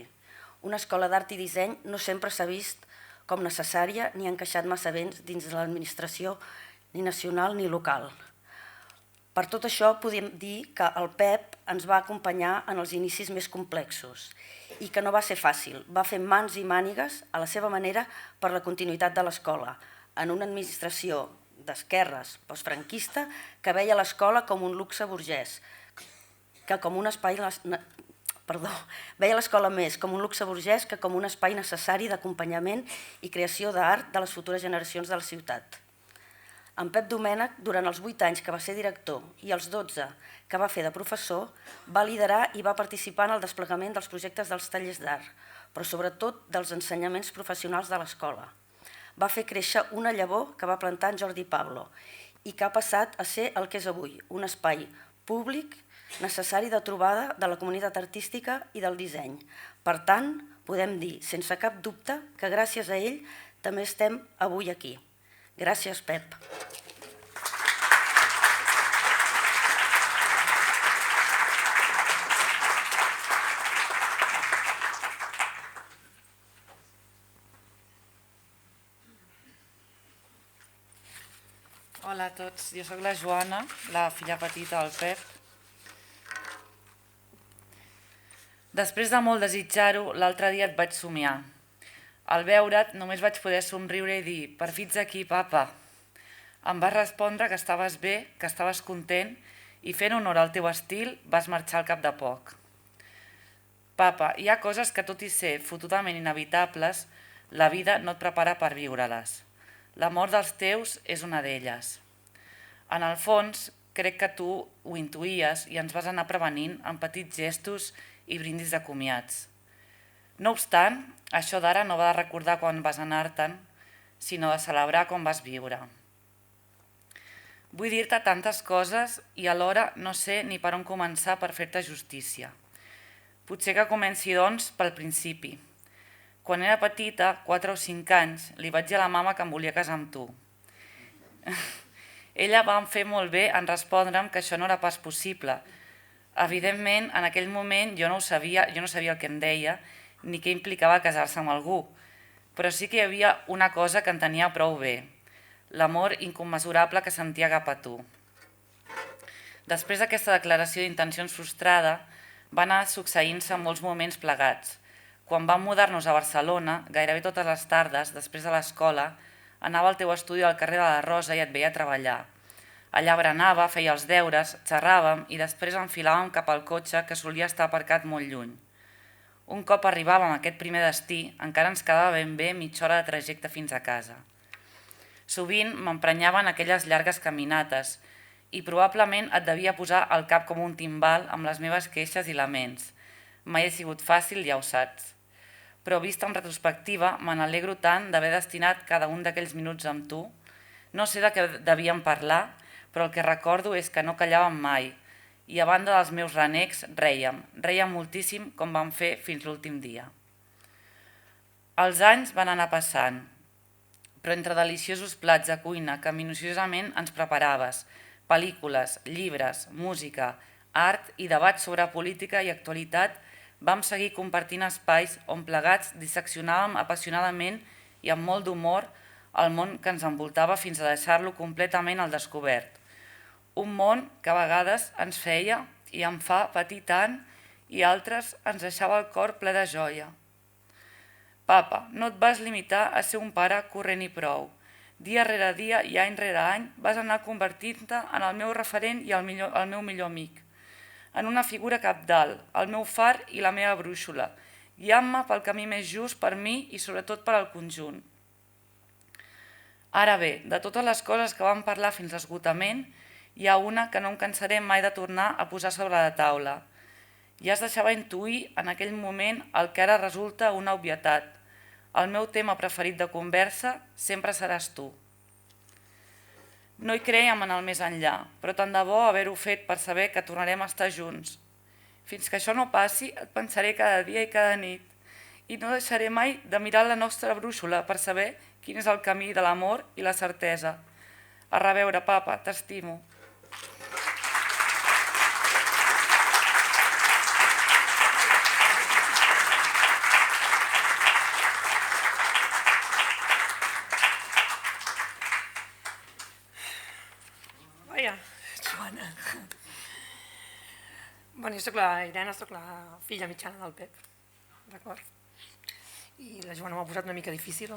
Una escola d'art i disseny no sempre s'ha vist com necessària ni ha encaixat massa bé dins de l'administració ni nacional ni local. Per tot això podem dir que el Pep ens va acompanyar en els inicis més complexos i que no va ser fàcil. Va fer mans i mànigues a la seva manera per la continuïtat de l'escola, en una administració d'esquerres postfranquista que veia l'escola com un luxe burgès, que com un espai... veia l'escola més com un luxe burgès que com un espai necessari d'acompanyament i creació d'art de les futures generacions de la ciutat. En Pep Domènech, durant els 8 anys que va ser director i els 12 que va fer de professor, va liderar i va participar en el desplegament dels projectes dels tallers d'art, però sobretot dels ensenyaments professionals de l'escola. Va fer créixer una llavor que va plantar en Jordi Pablo i que ha passat a ser el que és avui, un espai públic necessari de trobada de la comunitat artística i del disseny. Per tant, podem dir, sense cap dubte, que gràcies a ell també estem avui aquí. Gràcies, Pep. Hola a tots, jo sóc la Joana, la filla petita del Pep. Després de molt desitjar-ho, l'altre dia et vaig somiar. Al veure't només vaig poder somriure i dir «Per fi ets aquí, papa». Em vas respondre que estaves bé, que estaves content i fent honor al teu estil vas marxar al cap de poc. Papa, hi ha coses que tot i ser fotudament inevitables, la vida no et prepara per viure-les. La mort dels teus és una d'elles. En el fons, crec que tu ho intuïes i ens vas anar prevenint amb petits gestos i brindis de comiats. No obstant, això d'ara no va de recordar quan vas anar-te'n, sinó de celebrar com vas viure. Vull dir-te tantes coses i alhora no sé ni per on començar per fer-te justícia. Potser que comenci, doncs, pel principi. Quan era petita, 4 o 5 anys, li vaig dir a la mama que em volia casar amb tu. Ella va fer molt bé en respondre'm que això no era pas possible. Evidentment, en aquell moment jo no sabia el que em deia ni què implicava casar-se amb algú, però sí que hi havia una cosa que entenia prou bé, l'amor incommensurable que sentia cap a tu. Després d'aquesta declaració d'intencions frustrada, van anar succeint-se molts moments plegats. Quan vam mudar-nos a Barcelona, gairebé totes les tardes, després de l'escola, anava al teu estudi al carrer de la Rosa i et veia treballar. Allà berenava, feia els deures, xerràvem i després enfilàvem cap al cotxe que solia estar aparcat molt lluny. Un cop arribàvem a aquest primer destí, encara ens quedava ben bé mitja hora de trajecte fins a casa. Sovint m'emprenyaven aquelles llargues caminates i probablement et devia posar al cap com un timbal amb les meves queixes i laments. Mai ha sigut fàcil, ja ho saps. Però vist en retrospectiva, me n'alegro tant d'haver destinat cada un d'aquells minuts amb tu. No sé de què devíem parlar, però el que recordo és que no callàvem mai i a banda dels meus renecs rèiem moltíssim com vam fer fins l'últim dia. Els anys van anar passant, però entre deliciosos plats de cuina que minuciosament ens preparaves, pel·lícules, llibres, música, art i debats sobre política i actualitat, vam seguir compartint espais on plegats disseccionàvem apassionadament i amb molt d'humor el món que ens envoltava fins a deixar-lo completament al descobert. Un món que a vegades ens feia i em fa patir tant i altres ens deixava el cor ple de joia. Papa, no et vas limitar a ser un pare corrent i prou. Dia rere dia i any rere any vas anar convertint-te en el meu referent i el meu millor amic. En una figura cabdal, el meu far i la meva brúixola, guiant-me pel camí més just per mi i sobretot per al conjunt. Ara bé, de totes les coses que vam parlar fins a esgotament, hi ha una que no em cansaré mai de tornar a posar sobre la taula. ja es deixava intuir en aquell moment el que ara resulta una obvietat. El meu tema preferit de conversa sempre seràs tu. No hi creiem en el més enllà, però tant de bo haver-ho fet per saber que tornarem a estar junts. Fins que això no passi, et pensaré cada dia i cada nit, i no deixaré mai de mirar la nostra brúixola per saber quin és el camí de l'amor i la certesa. A reveure, papa, t'estimo. Vaja, Joana. Bueno, jo soc la Irene, soc la filla mitjana del Pep, d'acord? I la Joana m'ha posat una mica difícil.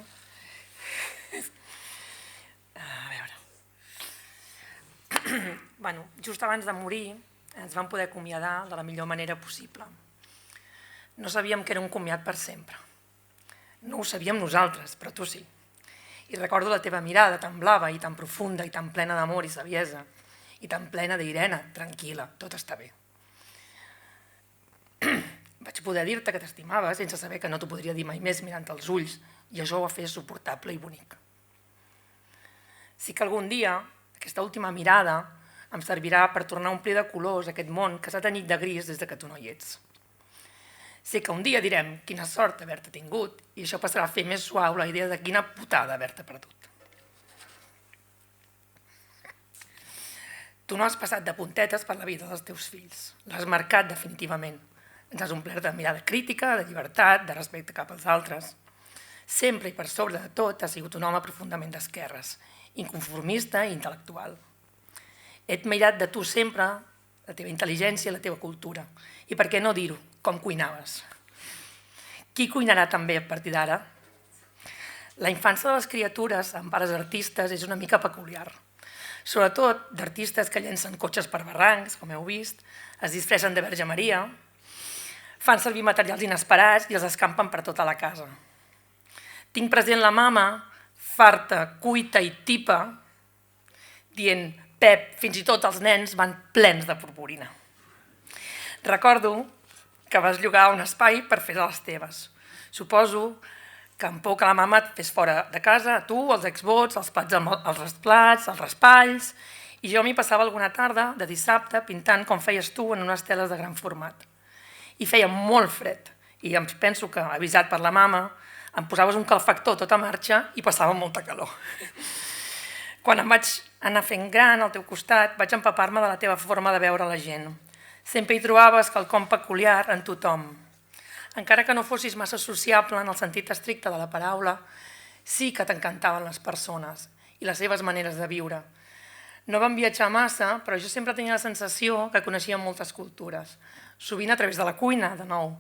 A veure. Bueno, just abans de morir ens vam poder acomiadar de la millor manera possible. No sabíem que era un comiat per sempre. No ho sabíem nosaltres, però tu sí. I recordo la teva mirada tan blava i tan profunda i tan plena d'amor i saviesa i tan plena d'Irene, tranquil·la, tot està bé. Vaig poder dir-te que t'estimava sense saber que no t'ho podria dir mai més mirant als ulls i això ho va fer suportable i bonic. Sí que algun dia aquesta última mirada em servirà per tornar a omplir de colors aquest món que s'ha tenyit de gris des que tu no hi ets. Sé que un dia direm quina sort haver-te tingut i això passarà a fer més suau la idea de quina putada haver-te perdut. Tu no has passat de puntetes per la vida dels teus fills, l'has marcat definitivament. Ens has omplert de mirada crítica, de llibertat, de respecte cap als altres. Sempre i per sobre de tot has sigut un home profundament d'esquerres, inconformista i intel·lectual. He admirat de tu sempre la teva intel·ligència i la teva cultura. I per què no dir-ho, com cuinaves? Qui cuinarà també a partir d'ara? La infància de les criatures amb pares artistes és una mica peculiar. Sobretot d'artistes que llencen cotxes per barrancs, com heu vist, es disfressen de Verge Maria, fan servir materials inesperats i els escampen per tota la casa. Tinc present la mama, farta, cuita i tipa, dient, Pep, fins i tot els nens van plens de purpurina. Recordo que vas llogar un espai per fer les teves. Suposo que amb por que la mama et fes fora de casa, tu, els exvots, els plats, els raspalls, i jo m'hi passava alguna tarda de dissabte pintant com feies tu en unes teles de gran format. I feia molt fred, i em penso que, avisat per la mama, em posaves un calefactor tot a marxa i passava molta calor. Quan em vaig anar fent gran al teu costat, vaig empapar-me de la teva forma de veure la gent. Sempre hi trobaves quelcom peculiar en tothom. Encara que no fossis massa sociable en el sentit estricte de la paraula, sí que t'encantaven les persones i les seves maneres de viure. No vam viatjar massa, però jo sempre tenia la sensació que coneixia moltes cultures, sovint a través de la cuina, de nou,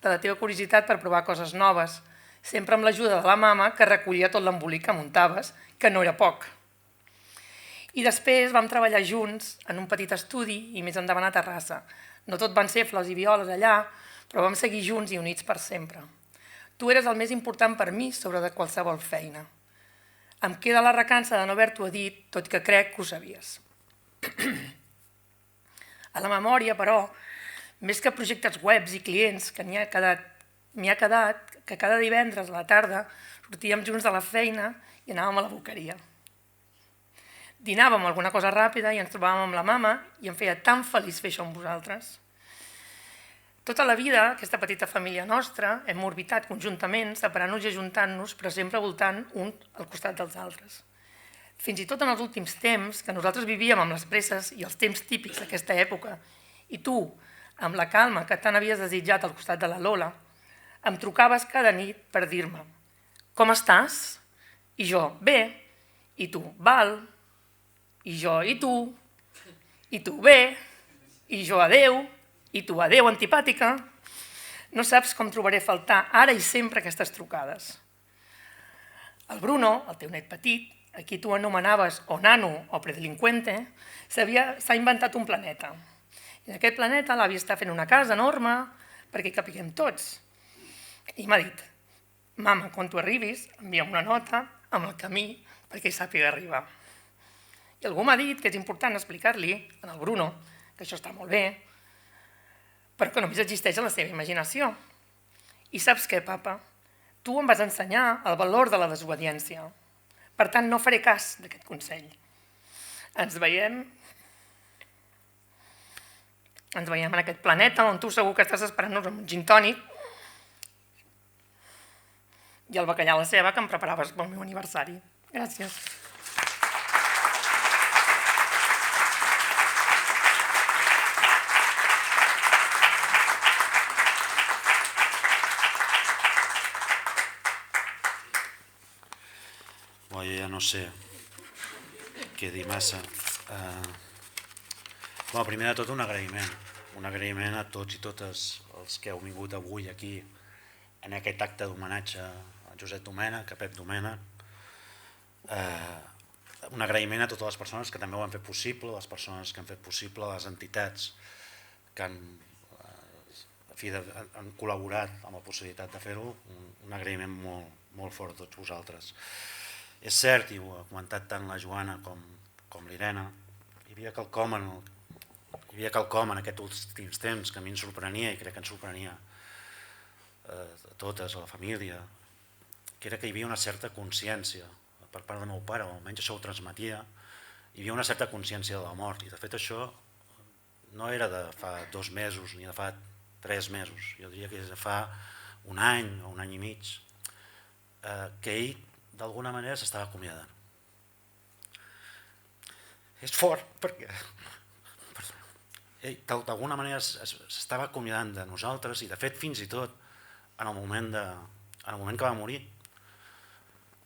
de la teva curiositat per provar coses noves, sempre amb l'ajuda de la mama que recollia tot l'embolic que muntaves, que no era poc. I després vam treballar junts en un petit estudi i més endavant a Terrassa. No tot van ser flors i violes allà, però vam seguir junts i units per sempre. Tu eres el més important per mi sobre de qualsevol feina. Em queda la recança de no haver-t'ho dit, tot que crec que ho sabies. A la memòria, però, més que projectes webs i clients que m'hi ha quedat que cada divendres a la tarda sortíem junts de la feina i anàvem a la boqueria. Dinàvem alguna cosa ràpida i ens trobàvem amb la mama i em feia tan feliç fer això amb vosaltres. Tota la vida, aquesta petita família nostra, hem orbitat conjuntament, separant-nos i ajuntant-nos, però sempre voltant un al costat dels altres. Fins i tot en els últims temps, que nosaltres vivíem amb les presses i els temps típics d'aquesta època, i tu, amb la calma que tant havies desitjat al costat de la Lola, em trucaves cada nit per dir-me «Com estàs?» I jo «Bé». I tu «Val». I jo «I tu». I tu «Bé». I jo «Adeu». I tu «Adeu, antipàtica». No saps com trobaré a faltar ara i sempre aquestes trucades. El Bruno, el teu net petit, a qui tu anomenaves o nano o predelincuente, s'ha inventat un planeta. I en aquest planeta l'àvia està fent una casa enorme perquè hi capiguem tots. I m'ha dit, mama, quan tu arribis, envia'm una nota amb el camí perquè hi sàpiga arribar. I algú m'ha dit que és important explicar-li, al Bruno, que això està molt bé, però que només existeix en la seva imaginació. I saps què, papa? Tu em vas ensenyar el valor de la desobediència. Per tant, no faré cas d'aquest consell. Ens veiem en aquest planeta on tu segur que estàs esperant-nos amb un gin tònic i el bacallà a la ceba que em preparaves pel meu aniversari. Gràcies. Jo ja no sé què dir massa. Primer de tot un agraïment a tots i totes els que heu vingut avui aquí en aquest acte d'homenatge a Josep Domènech, a Pep Domènech. Un agraïment a totes les persones que també ho han fet possible, les persones que han fet possible, les entitats que han col·laborat amb la possibilitat de fer-ho. Un agraïment molt fort a tots vosaltres. És cert, i ho ha comentat tant la Joana com l'Irene, hi havia quelcom en aquests últims temps que a mi em sorprenia i crec que ens sorprenia a totes, a la família, que era que hi havia una certa consciència per part del meu pare, o almenys això ho transmetia, hi havia una certa consciència de la mort, i de fet això no era de fa 2 mesos ni de fa 3 mesos, jo diria que és de fa un any o un any i mig, que ell d'alguna manera s'estava acomiadant. És fort perquè ell d'alguna manera s'estava acomiadant de nosaltres i de fet fins i tot en el moment que va morir,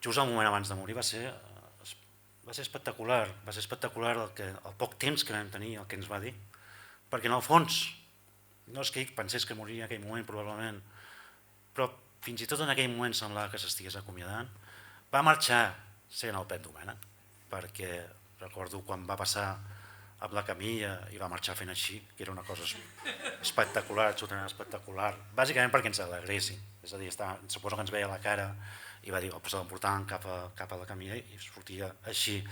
just el moment abans de morir va ser espectacular, el poc temps que vam tenir, el que ens va dir, perquè en el fons no és que ell pensés que moriria en aquell moment probablement, però fins i tot en aquell moment semblava que s'estigués acomiadant. Va marxar sent el Pep Domènech, perquè recordo quan va passar amb la camilla i va marxar fent així, que era una cosa espectacular, absolutament espectacular, bàsicament perquè ens alegréssim, és a dir, suposo que ens veia la cara i va dir, se l'emportaven cap a la camilla i sortia així.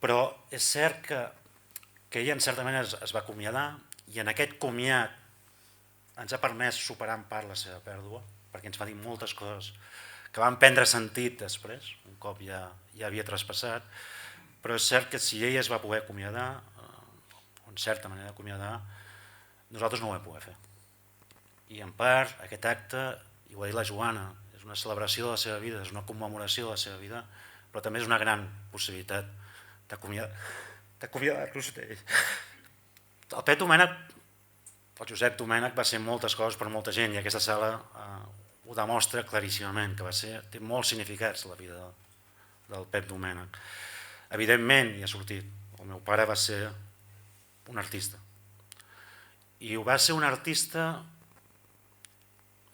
Però és cert que ell en certa manera es va acomiadar i en aquest comiat ens ha permès superar en part la seva pèrdua, perquè ens va dir moltes coses que van prendre sentit després, un cop ja havia traspassat, però és cert que si ell es va poder acomiadar, o en certa manera acomiadar, nosaltres no ho vam poder fer. I en part aquest acte, i ho ha dit la Joana, és una celebració de la seva vida, és una commemoració de la seva vida, però també és una gran possibilitat d'acomiadar-nos d'ell. El Pep Domènech, el Josep Domènech va ser moltes coses per molta gent i aquesta sala ho demostra claríssimament, que té molts significats la vida del Pep Domènech. Evidentment, hi ha sortit, el meu pare va ser un artista. I ho va ser un artista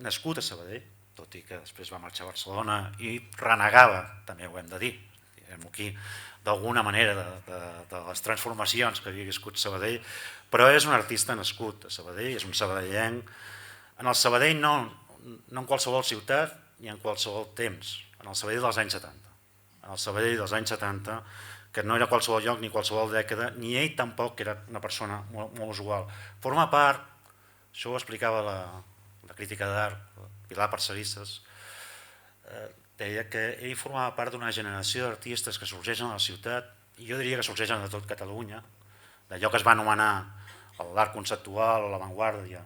nascut a Sabadell, tot i que després va marxar a Barcelona i renegava, també ho hem de dir, diguem-ho aquí, d'alguna manera de les transformacions que havia viscut Sabadell, però és un artista nascut a Sabadell, és un sabadellenc. En el Sabadell no en qualsevol ciutat ni en qualsevol temps, en el Sabadell dels anys 70. En el Sabadell dels anys 70, que no era qualsevol lloc ni qualsevol dècada, ni ell tampoc era una persona molt usual. Forma part, això ho explicava la crítica d'art, Pilar Parcerisses, deia que ell formava part d'una generació d'artistes que sorgeixen a la ciutat, i jo diria que sorgeixen de tot Catalunya, d'allò que es va anomenar l'art conceptual o l'avantguàrdia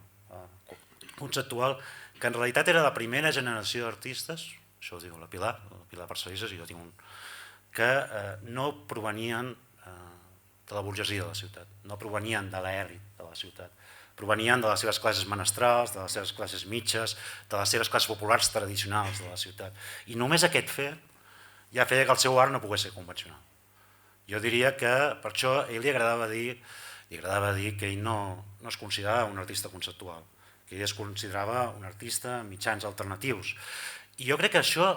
conceptual, que en realitat era la primera generació d'artistes, això ho diu la Pilar Parcerisses, i jo tinc un, que no provenien de la burgesia de la ciutat, no provenien de l'elit de la ciutat, provenien de les seves classes menestrals, de les seves classes mitges, de les seves classes populars tradicionals de la ciutat. I només aquest fet ja feia que el seu art no pogués ser convencional. Jo diria que per això a ell li agradava dir que ell no es considerava un artista conceptual, que ell es considerava un artista amb mitjans alternatius. I jo crec que això,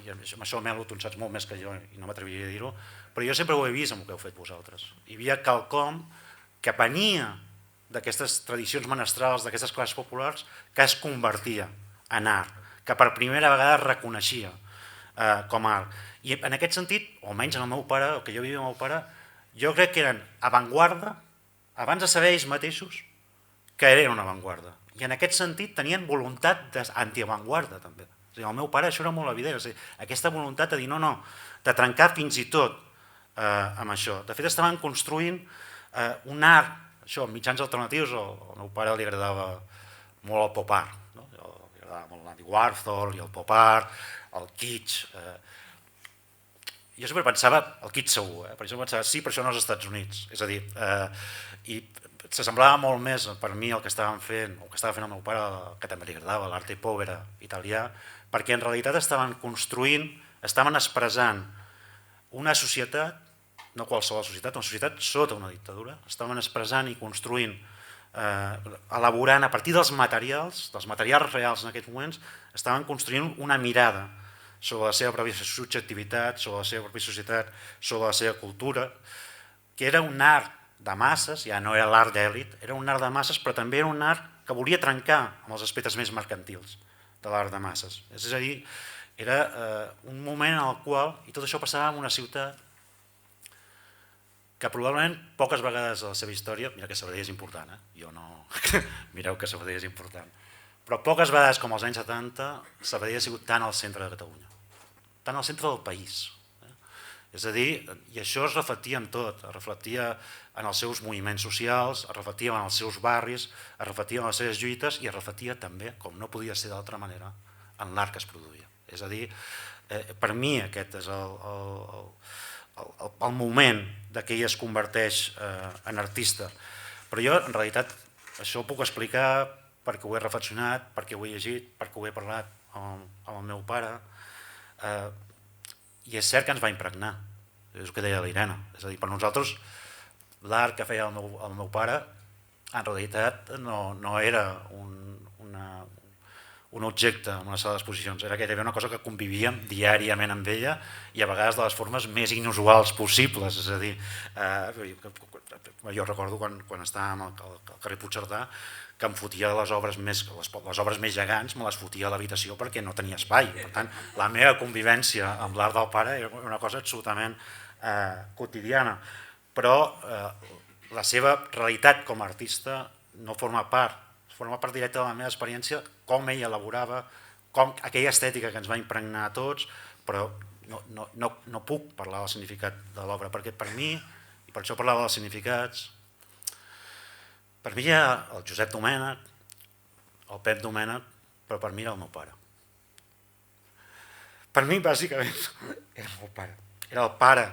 i amb això Melo tu en saps molt més que jo i no m'atreviria a dir-ho, però jo sempre ho he vist amb el que heu fet vosaltres. Hi havia quelcom que venia d'aquestes tradicions menestrals, d'aquestes classes populars, que es convertia en art, que per primera vegada es reconeixia com a art. I en aquest sentit, o almenys en el meu pare, el que jo vivia amb el meu pare, jo crec que eren avantguarda, abans de saber ells mateixos, que era una avantguarda. I en aquest sentit tenien voluntat d'antiavantguarda també. El meu pare això era molt evident, aquesta voluntat de dir no, de trencar fins i tot amb això. De fet, estaven construint un art, això, mitjans alternatius, al meu pare li agradava molt el pop art, li agradava molt l'Andy Warhol i el pop art, el kitsch. Jo sempre pensava, el kitsch segur, per això pensava, sí, però això no és als Estats Units. És a dir, i s'assemblava molt més per mi el que estaven fent, o el que estava fent el meu pare, que també li agradava, l'arte povera italià, perquè en realitat estaven construint, estaven expressant una societat, no qualsevol societat, una societat sota una dictadura, estaven expressant i construint, elaborant a partir dels materials reals en aquests moments, estaven construint una mirada sobre la seva pròpia subjectivitat, sobre la seva pròpia societat, sobre la seva cultura, que era un art de masses, ja no era l'art d'èlit, era un art de masses, però també era un art que volia trencar amb els aspectes més mercantils de l'art de masses. És a dir, era un moment en el qual, i tot això passava en una ciutat que probablement poques vegades a la seva història, mira que Sabadell és important, jo no... mireu que Sabadell és important, però poques vegades com als anys 70 Sabadell ha sigut tan al centre de Catalunya, tan al centre del país. És a dir, i això es reflectia en tot, es reflectia en els seus moviments socials, es reflectia en els seus barris, es reflectia en les seves lluites i es reflectia també, com no podia ser d'altra manera, en l'art que es produïa. És a dir, per mi aquest és el moment que ell es converteix en artista. Però jo, en realitat, això ho puc explicar perquè ho he reflexionat, perquè ho he llegit, perquè ho he parlat amb el meu pare, i és cert que ens va impregnar, és el que deia l'Irene. És a dir, per nosaltres l'art que feia el meu pare en realitat no era un objecte en una sala d'exposicions, era gairebé una cosa que convivíem diàriament amb ella i a vegades de les formes més inusuals possibles. És a dir, jo recordo quan estàvem al carrer Puigcerdà que em fotia les obres més gegants, me les fotia a l'habitació perquè no tenia espai. Per tant, la meva convivència amb l'art del pare era una cosa absolutament quotidiana. Però la seva realitat com a artista no forma part directa de la meva experiència, com ell elaborava, com aquella estètica que ens va impregnar a tots, però no puc parlar del significat de l'obra, perquè per mi, i per això parlava dels significats, per mi hi ha el Josep Domènech, el Pep Domènech, però per mi era el meu pare. Per mi, bàsicament, era el meu pare. Era el pare,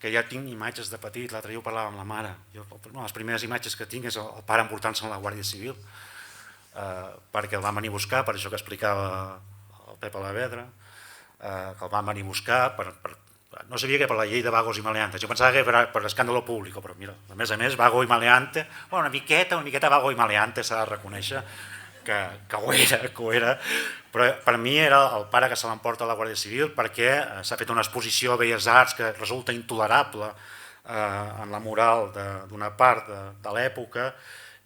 que ja tinc imatges de petit, l'altre dia ho parlava amb la mare. Les primeres imatges que tinc és el pare emportant-se amb la Guàrdia Civil, perquè el van venir a buscar, per això que explicava el Pep Alavedra, que el van venir a buscar no sabia que per la llei de vagos i maleantes, jo pensava que per escàndalo públic, però mira, a més, vago i maleante, una miqueta vago i maleante s'ha de reconèixer que ho era, però per mi era el pare que se l'emporta a la Guàrdia Civil perquè s'ha fet una exposició a Belles Arts que resulta intolerable en la moral d'una part de l'època.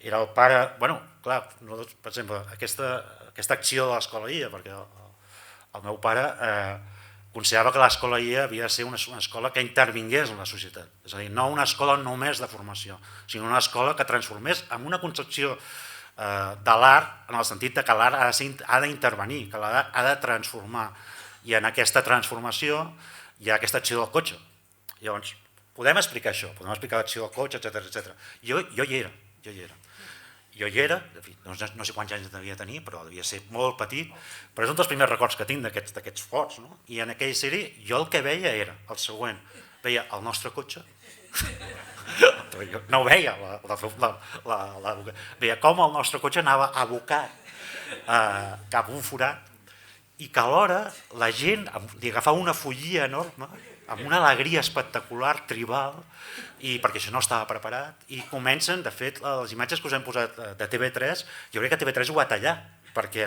Era el pare, clar, per exemple, aquesta acció de l'Escola IA, perquè el meu pare considerava que l'escola IA havia de ser una escola que intervingués en la societat, és a dir, no una escola només de formació, sinó una escola que transformés en una concepció de l'art en el sentit que l'art ha d'intervenir, que l'art ha de transformar, i en aquesta transformació hi ha aquesta acció del cotxe. Llavors, podem explicar això, podem explicar l'acció del cotxe, etc. Jo hi era, no sé quants anys devia tenir, però devia ser molt petit, però és un dels primers records que tinc d'aquests forts, i en aquella sèrie jo el que veia era el següent, veia el nostre cotxe, no ho veia, veia com el nostre cotxe anava abocat cap a un forat i que alhora la gent li agafava una follia enorme, amb una alegria espectacular, tribal, i perquè això no estava preparat, i comencen, de fet, les imatges que us hem posat de TV3, jo crec que TV3 ho va tallar, perquè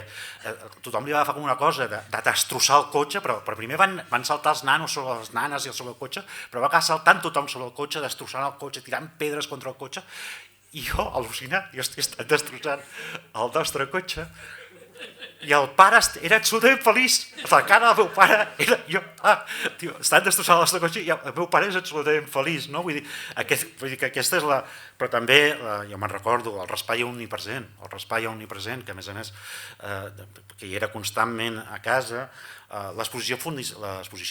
tothom li va agafar com una cosa de destrossar el cotxe, però primer van saltar els nanos sobre les nanes i sobre el cotxe, però va acabar saltant tothom sobre el cotxe, destrossant el cotxe, tirant pedres contra el cotxe, i jo, al·lucinat, jo estic destrossant el nostre cotxe, I el pare era absolutament feliç. La cara del meu pare era... Estan destrossant el nostre cotxe i el meu pare és absolutament feliç. No? Vull dir que aquesta és la... Però també, jo me'n recordo, el raspall omnipresent. El raspall omnipresent, que a més, que hi era constantment a casa. L'exposició de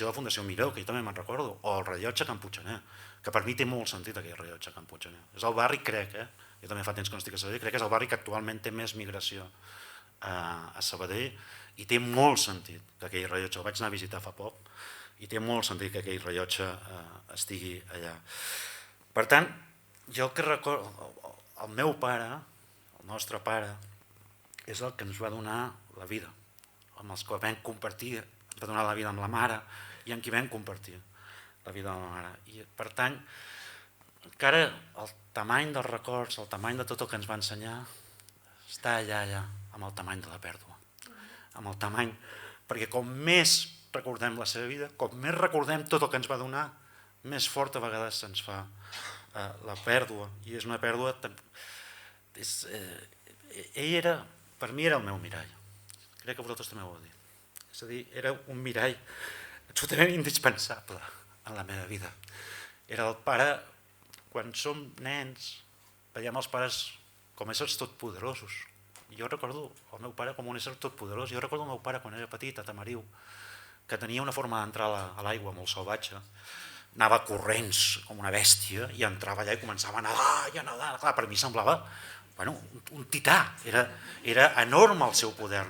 la Fundació Miró, que jo també me'n recordo. O el rellotge Can Puiggener, que per mi té molt sentit aquell rellotge Can Puiggener. És el barri, crec, jo també fa temps que no estic a Sabadell, crec que és el barri que actualment té més migració a Sabadell, i té molt sentit que aquell rellotge, el vaig anar a visitar fa poc, i té molt sentit que aquell rellotge estigui allà. Per tant, jo el que recordo, el meu pare, el nostre pare, és el que ens va donar la vida, amb els que vam compartir, ens va donar la vida amb la mare, i amb qui vam compartir la vida amb la mare. I per tant, encara el tamany dels records, el tamany de tot el que ens va ensenyar, està allà, amb el tamany de la pèrdua. Amb el tamany, perquè com més recordem la seva vida, com més recordem tot el que ens va donar, més fort a vegades se'ns fa la pèrdua. I és una pèrdua... Ell era, per mi era el meu mirall. Crec que vosaltres també ho heu dit. És a dir, era un mirall absolutament indispensable en la meva vida. Era el pare, quan som nens, veiem els pares com éssers totpoderosos. Jo recordo el meu pare com un ésser totpoderós. Jo recordo el meu pare quan era petit a Tamariu, que tenia una forma d'entrar a l'aigua molt salvatge. Anava corrents com una bèstia i entrava allà i començava a nedar i a nedar. Clar, per mi semblava un tità. Era enorme el seu poder.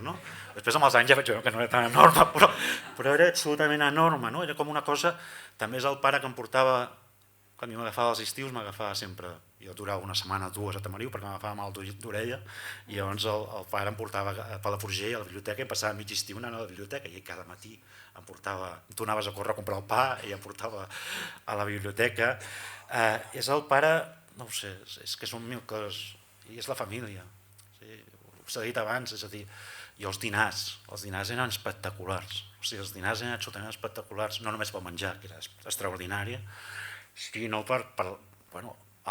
Després amb els anys ja vaig veure que no era tan enorme, però era absolutament enorme. Era com una cosa... També és el pare que em portava... Quan jo m'agafava els estius, m'agafava sempre... Jo durava una setmana o dues a Tamariu perquè m'agafava mal d'orella i llavors el pare em portava a Palafrugell, a la biblioteca, i passava mig estiu anant a la biblioteca i cada matí em portava... Tu anaves a córrer a comprar el pa i em portava a la biblioteca. És el pare... No ho sé, és que són mil coses. I és la família. S'ha dit abans, és a dir, i els dinars eren espectaculars. O sigui, els dinars eren absolutament espectaculars, no només pel menjar, que era extraordinari, sinó per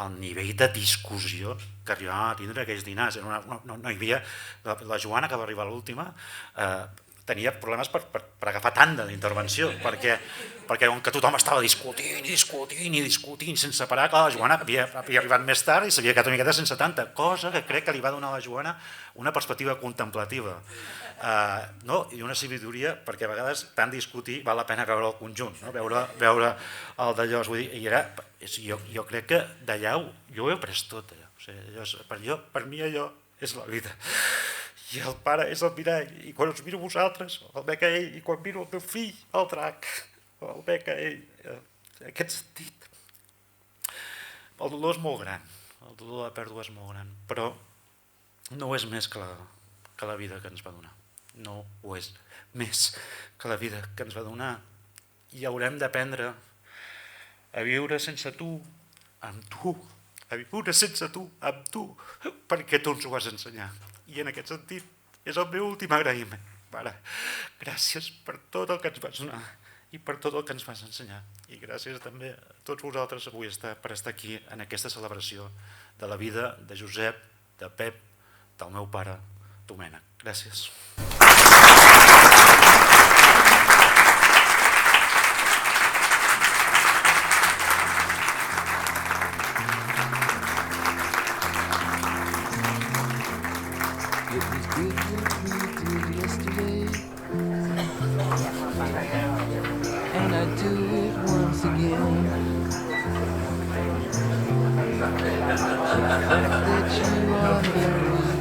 el nivell de discussió que arribàvem a tindre aquells dinars. No hi havia... La Joana, que va arribar a l'última, tenia problemes per agafar tanda d'intervenció, perquè com que tothom estava discutint sense parar, clar, la Joana havia arribat més tard i s'havia quedat una miqueta sense tanta, cosa que crec que li va donar a la Joana una perspectiva contemplativa i una sabidoria, perquè a vegades tant discutir val la pena veure el conjunt, veure el d'allò. Jo crec que d'allà jo ho he après tot. Per mi allò és la vida. I el pare és el mirall, i quan us miro vosaltres, el veig a ell, i quan miro el meu fill, el drac, el veig a ell, en aquest sentit. El dolor és molt gran, el dolor de la pèrdua és molt gran, però no és més que la vida que ens va donar. No ho és més que la vida que ens va donar. I haurem d'aprendre a viure sense tu, amb tu, a viure sense tu, amb tu, perquè tu ens ho vas ensenyar. I en aquest sentit és el meu últim agraïment. Mare, gràcies per tot el que ens vas donar i per tot el que ens vas ensenyar. I gràcies també a tots vosaltres avui per estar aquí en aquesta celebració de la vida de Josep, de Pep, del meu pare, Domènec. Gràcies. It was good what we did yesterday, and I'd do it once again. The fact that you are married